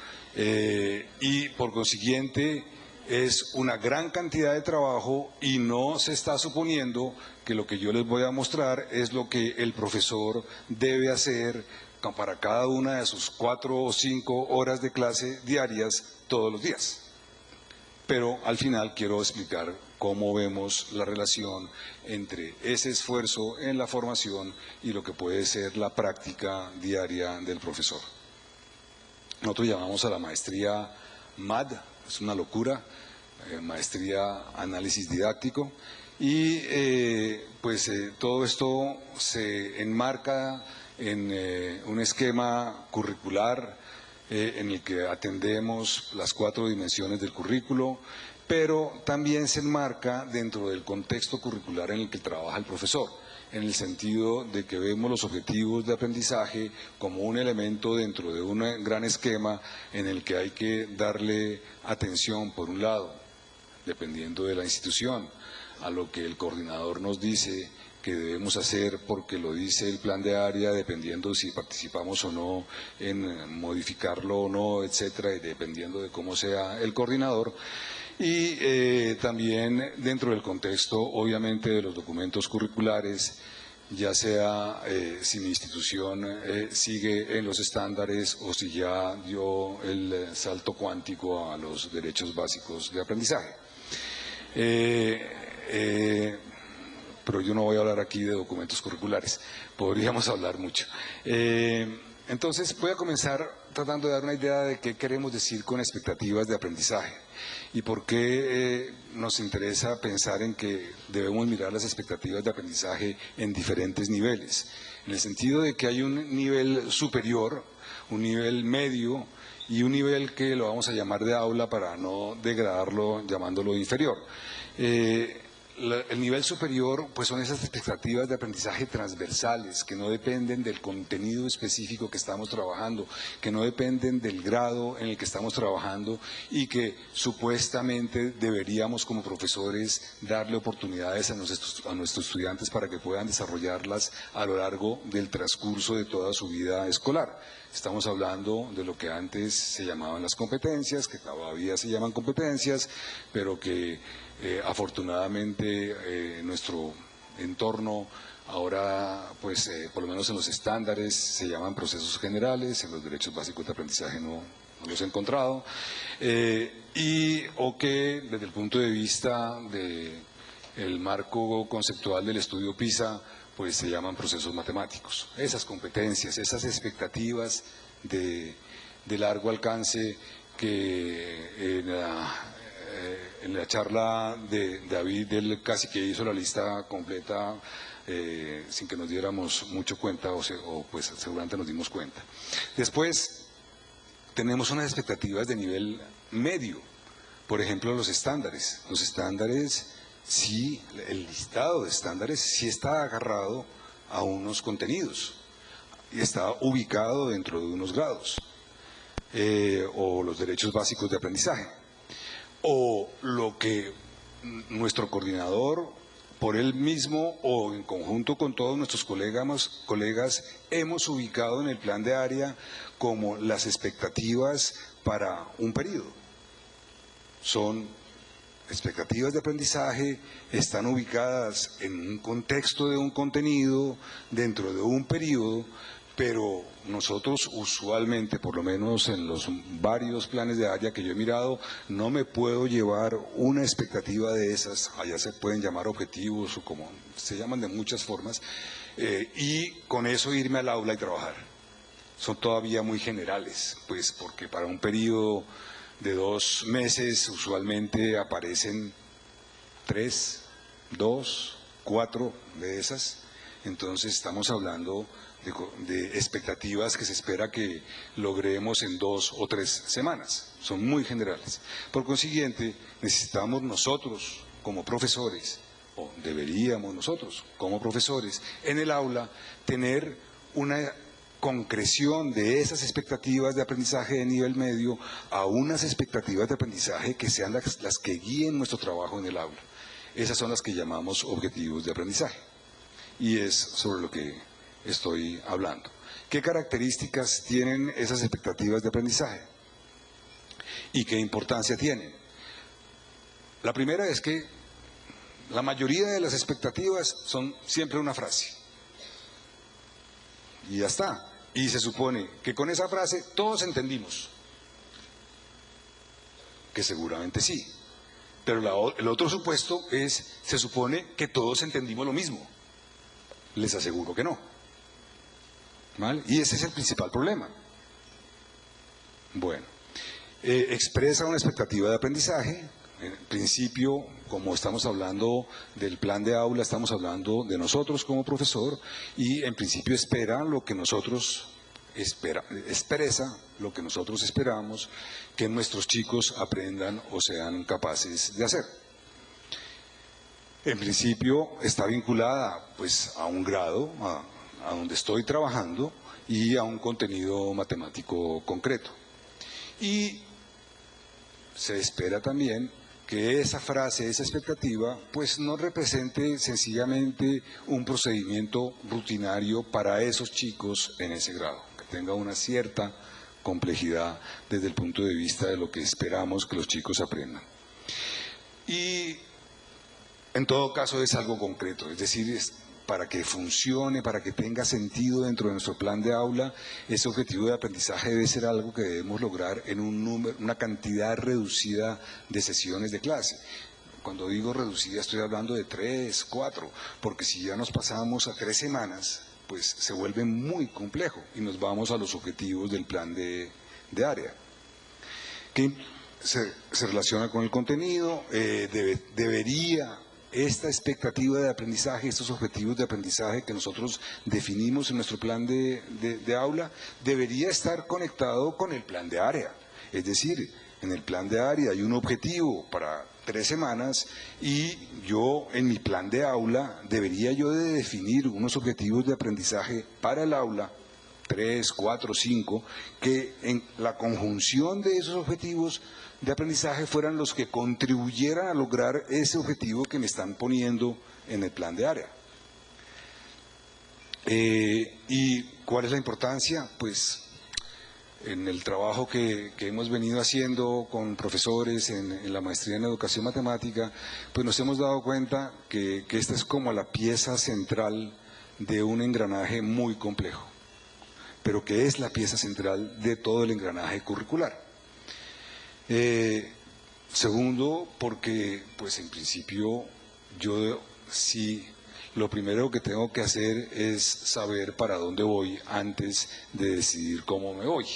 Speaker 8: y por consiguiente es una gran cantidad de trabajo, y no se está suponiendo que lo que yo les voy a mostrar es lo que el profesor debe hacer para cada una de sus 4 o 5 horas de clase diarias todos los días. Pero al final quiero explicar cómo vemos la relación entre ese esfuerzo en la formación y lo que puede ser la práctica diaria del profesor. Nosotros llamamos a la maestría MAD, es una locura, maestría análisis didáctico, y todo esto se enmarca en un esquema curricular en el que atendemos las 4 dimensiones del currículo, pero también se enmarca dentro del contexto curricular en el que trabaja el profesor, en el sentido de que vemos los objetivos de aprendizaje como un elemento dentro de un gran esquema en el que hay que darle atención, por un lado, dependiendo de la institución, a lo que el coordinador nos dice que debemos hacer porque lo dice el plan de área, dependiendo si participamos o no en modificarlo o no, etcétera, y dependiendo de cómo sea el coordinador. Y también dentro del contexto, obviamente, de los documentos curriculares, ya sea si mi institución sigue en los estándares o si ya dio el salto cuántico a los derechos básicos de aprendizaje. Pero yo no voy a hablar aquí de documentos curriculares, podríamos hablar mucho. Entonces voy a comenzar tratando de dar una idea de qué queremos decir con expectativas de aprendizaje y por qué nos interesa pensar en que debemos mirar las expectativas de aprendizaje en diferentes niveles, en el sentido de que hay un nivel superior, un nivel medio y un nivel que lo vamos a llamar de aula para no degradarlo llamándolo inferior. El nivel superior pues son esas expectativas de aprendizaje transversales que no dependen del contenido específico que estamos trabajando, que no dependen del grado en el que estamos trabajando y que supuestamente deberíamos como profesores darle oportunidades a nuestros estudiantes para que puedan desarrollarlas a lo largo del transcurso de toda su vida escolar. Estamos hablando de lo que antes se llamaban las competencias, que todavía se llaman competencias, pero que afortunadamente nuestro entorno ahora, pues por lo menos en los estándares, se llaman procesos generales, en los derechos básicos de aprendizaje no los he encontrado, o que desde el punto de vista del marco conceptual del estudio PISA, pues se llaman procesos matemáticos. Esas competencias, esas expectativas de largo alcance que en la charla de David, él casi que hizo la lista completa sin que nos diéramos mucho cuenta o pues seguramente nos dimos cuenta. Después tenemos unas expectativas de nivel medio, por ejemplo los estándares. Los estándares, sí, el listado de estándares sí está agarrado a unos contenidos y está ubicado dentro de unos grados, o los derechos básicos de aprendizaje, o lo que nuestro coordinador, por él mismo o en conjunto con todos nuestros colegas, hemos ubicado en el plan de área como las expectativas para un periodo. Son expectativas de aprendizaje, están ubicadas en un contexto de un contenido, dentro de un periodo, pero nosotros usualmente, por lo menos en los varios planes de área que yo he mirado, no me puedo llevar una expectativa de esas, allá se pueden llamar objetivos o como se llaman de muchas formas, y con eso irme al aula y trabajar. Son todavía muy generales, pues porque para un periodo de 2 meses usualmente aparecen 3, 2, 4 de esas, entonces estamos hablando de expectativas que se espera que logremos en 2 o 3 semanas, son muy generales. Por consiguiente, necesitamos nosotros como profesores, o deberíamos nosotros como profesores, en el aula tener una concreción de esas expectativas de aprendizaje de nivel medio a unas expectativas de aprendizaje que sean las que guíen nuestro trabajo en el aula. Esas son las que llamamos objetivos de aprendizaje. Y es sobre lo que estoy hablando. ¿Qué características tienen esas expectativas de aprendizaje? ¿Y qué importancia tienen? La primera es que la mayoría de las expectativas son siempre una frase. Y ya está. Y se supone que con esa frase todos entendimos. Que seguramente sí. Pero el otro supuesto es, se supone que todos entendimos lo mismo. Les aseguro que no. ¿Vale? Y ese es el principal problema. Bueno, expresa una expectativa de aprendizaje. En principio, como estamos hablando del plan de aula, estamos hablando de nosotros como profesor y en principio espera lo que nosotros expresa lo que nosotros esperamos que nuestros chicos aprendan o sean capaces de hacer. En principio está vinculada pues a un grado, a donde estoy trabajando y a un contenido matemático concreto. Y se espera también que esa frase, esa expectativa, pues no represente sencillamente un procedimiento rutinario para esos chicos en ese grado, que tenga una cierta complejidad desde el punto de vista de lo que esperamos que los chicos aprendan. Y en todo caso es algo concreto, es decir, para que funcione, para que tenga sentido dentro de nuestro plan de aula, ese objetivo de aprendizaje debe ser algo que debemos lograr en una cantidad reducida de sesiones de clase. Cuando digo reducida estoy hablando de 3, 4, porque si ya nos pasamos a 3 semanas, pues se vuelve muy complejo y nos vamos a los objetivos del plan de área. Que se relaciona con el contenido, debería esta expectativa de aprendizaje, estos objetivos de aprendizaje que nosotros definimos en nuestro plan de aula, debería estar conectado con el plan de área. Es decir, en el plan de área hay un objetivo para 3 semanas y yo en mi plan de aula debería yo de definir unos objetivos de aprendizaje para el aula, 3, 4, 5, que en la conjunción de esos objetivos de aprendizaje fueran los que contribuyeran a lograr ese objetivo que me están poniendo en el plan de área. ¿Y cuál es la importancia? Pues en el trabajo que hemos venido haciendo con profesores en la maestría en educación matemática, pues nos hemos dado cuenta que esta es como la pieza central de un engranaje muy complejo, pero que es la pieza central de todo el engranaje curricular. Segundo, porque pues en principio yo sí lo primero que tengo que hacer es saber para dónde voy antes de decidir cómo me voy.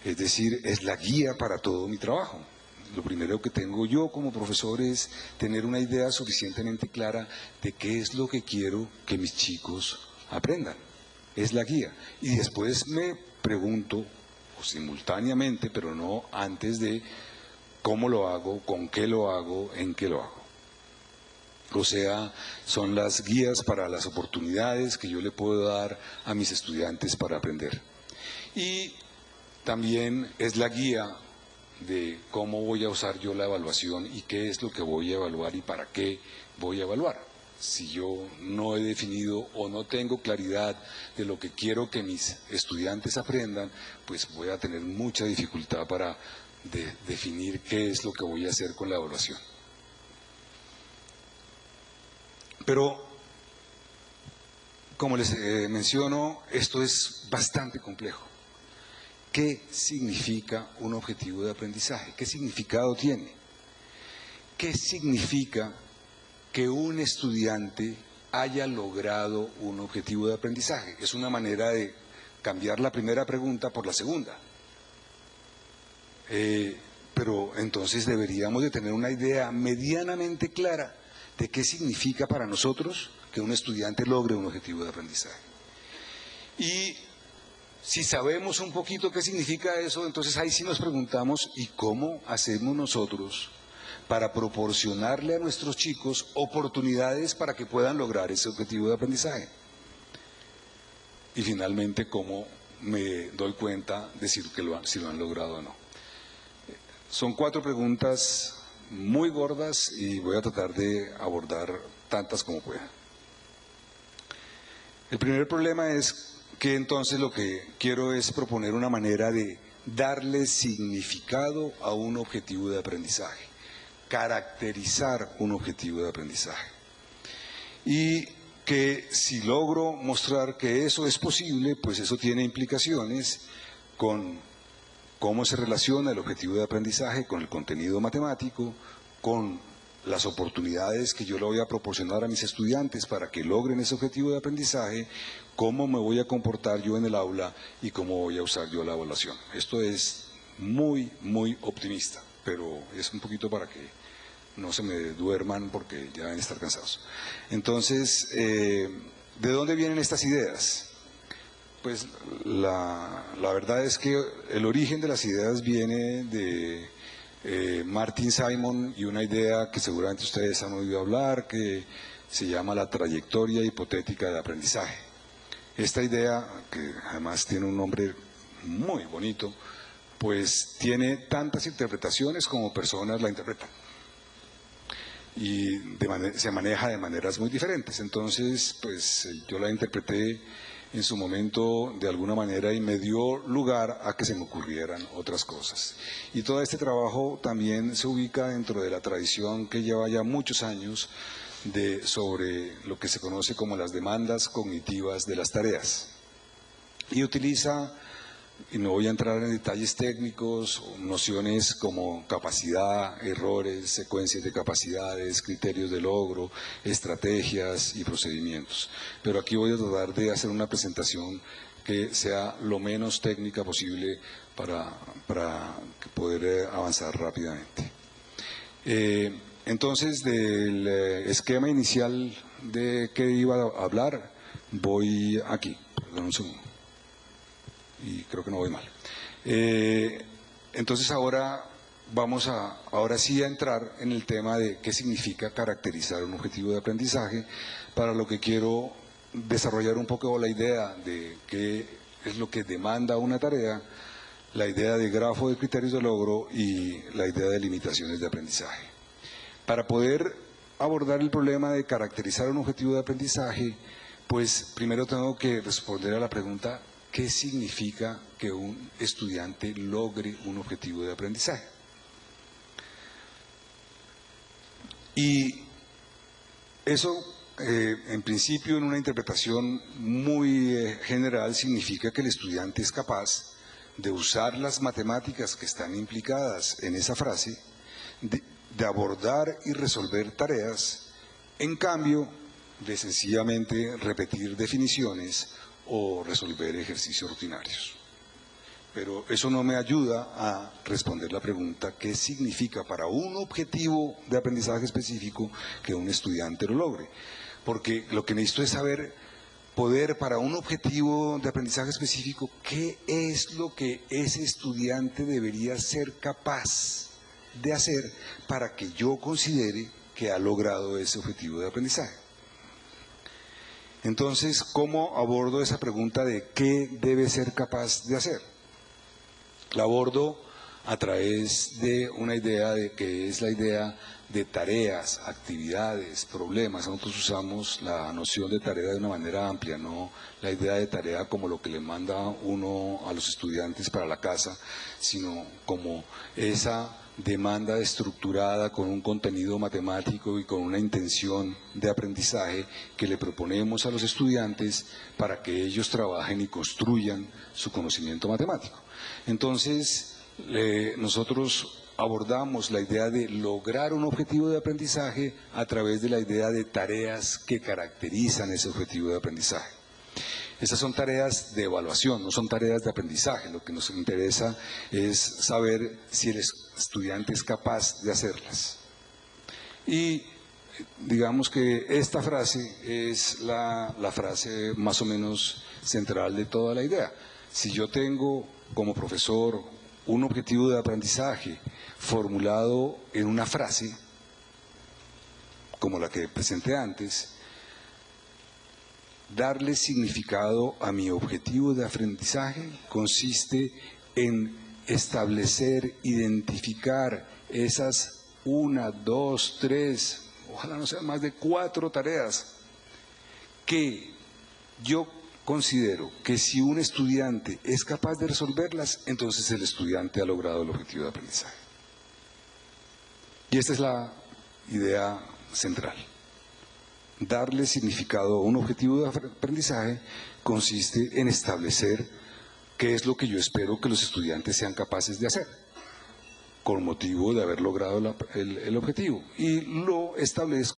Speaker 8: Es decir, es la guía para todo mi trabajo. Lo primero que tengo yo como profesor es tener una idea suficientemente clara de qué es lo que quiero que mis chicos aprendan. Es la guía. Y después me pregunto, o simultáneamente, pero no antes de cómo lo hago, con qué lo hago, en qué lo hago. O sea, son las guías para las oportunidades que yo le puedo dar a mis estudiantes para aprender. Y también es la guía de cómo voy a usar yo la evaluación y qué es lo que voy a evaluar y para qué voy a evaluar. Si yo no he definido o no tengo claridad de lo que quiero que mis estudiantes aprendan, pues voy a tener mucha dificultad para definir qué es lo que voy a hacer con la evaluación. Pero, como les menciono, esto es bastante complejo. ¿Qué significa un objetivo de aprendizaje? ¿Qué significado tiene? ¿Qué significa que un estudiante haya logrado un objetivo de aprendizaje? Es una manera de cambiar la primera pregunta por la segunda. Pero entonces deberíamos de tener una idea medianamente clara de qué significa para nosotros que un estudiante logre un objetivo de aprendizaje. Y si sabemos un poquito qué significa eso, entonces ahí sí nos preguntamos, ¿y cómo hacemos nosotros para proporcionarle a nuestros chicos oportunidades para que puedan lograr ese objetivo de aprendizaje? Y finalmente, ¿cómo me doy cuenta de si lo han logrado o no? Son 4 preguntas muy gordas y voy a tratar de abordar tantas como pueda. El primer problema es que entonces lo que quiero es proponer una manera de darle significado a un objetivo de aprendizaje, caracterizar un objetivo de aprendizaje. Y que si logro mostrar que eso es posible, pues eso tiene implicaciones con cómo se relaciona el objetivo de aprendizaje con el contenido matemático, con las oportunidades que yo le voy a proporcionar a mis estudiantes para que logren ese objetivo de aprendizaje, cómo me voy a comportar yo en el aula y cómo voy a usar yo la evaluación. Esto es muy, muy optimista, pero es un poquito para que no se me duerman porque ya deben estar cansados. Entonces, ¿de dónde vienen estas ideas? Pues la verdad es que el origen de las ideas viene de Martin Simon y una idea que seguramente ustedes han oído hablar, que se llama la trayectoria hipotética de aprendizaje. Esta idea, que además tiene un nombre muy bonito, pues tiene tantas interpretaciones como personas la interpretan. Y se maneja de maneras muy diferentes. Entonces, pues yo la interpreté en su momento de alguna manera y me dio lugar a que se me ocurrieran otras cosas. Y todo este trabajo también se ubica dentro de la tradición que lleva ya muchos años sobre lo que se conoce como las demandas cognitivas de las tareas. Y utiliza, y no voy a entrar en detalles técnicos, nociones como capacidad, errores, secuencias de capacidades, criterios de logro, estrategias y procedimientos. Pero aquí voy a tratar de hacer una presentación que sea lo menos técnica posible para poder avanzar rápidamente. Entonces, del esquema inicial de que iba a hablar, voy aquí, perdón un segundo. Y creo que no voy mal. Entonces ahora vamos ahora sí a entrar en el tema de qué significa caracterizar un objetivo de aprendizaje, para lo que quiero desarrollar un poco la idea de qué es lo que demanda una tarea, la idea de grafo de criterios de logro y la idea de limitaciones de aprendizaje. Para poder abordar el problema de caracterizar un objetivo de aprendizaje, pues primero tengo que responder a la pregunta: ¿qué significa que un estudiante logre un objetivo de aprendizaje? Y eso, en principio, en una interpretación muy general, significa que el estudiante es capaz de usar las matemáticas que están implicadas en esa frase, de abordar y resolver tareas. En cambio, de sencillamente repetir definiciones o resolver ejercicios rutinarios. Pero eso no me ayuda a responder la pregunta: ¿qué significa para un objetivo de aprendizaje específico que un estudiante lo logre? Porque lo que necesito es saber, poder para un objetivo de aprendizaje específico, ¿qué es lo que ese estudiante debería ser capaz de hacer para que yo considere que ha logrado ese objetivo de aprendizaje? Entonces, ¿cómo abordo esa pregunta de qué debe ser capaz de hacer? La abordo a través de una idea que es la idea de tareas, actividades, problemas. Nosotros usamos la noción de tarea de una manera amplia, no la idea de tarea como lo que le manda uno a los estudiantes para la casa, sino como esa demanda estructurada con un contenido matemático y con una intención de aprendizaje que le proponemos a los estudiantes para que ellos trabajen y construyan su conocimiento matemático. Entonces, nosotros abordamos la idea de lograr un objetivo de aprendizaje a través de la idea de tareas que caracterizan ese objetivo de aprendizaje. Estas son tareas de evaluación, no son tareas de aprendizaje. Lo que nos interesa es saber si el estudiante es capaz de hacerlas. Y digamos que esta frase es la frase más o menos central de toda la idea. Si yo tengo como profesor un objetivo de aprendizaje formulado en una frase, como la que presenté antes, darle significado a mi objetivo de aprendizaje consiste en establecer, identificar esas 1, 2, 3, ojalá no sean más de 4 tareas que yo considero que si un estudiante es capaz de resolverlas, entonces el estudiante ha logrado el objetivo de aprendizaje. Y esta es la idea central. Darle significado a un objetivo de aprendizaje consiste en establecer qué es lo que yo espero que los estudiantes sean capaces de hacer, con motivo de haber logrado el objetivo. Y lo establezco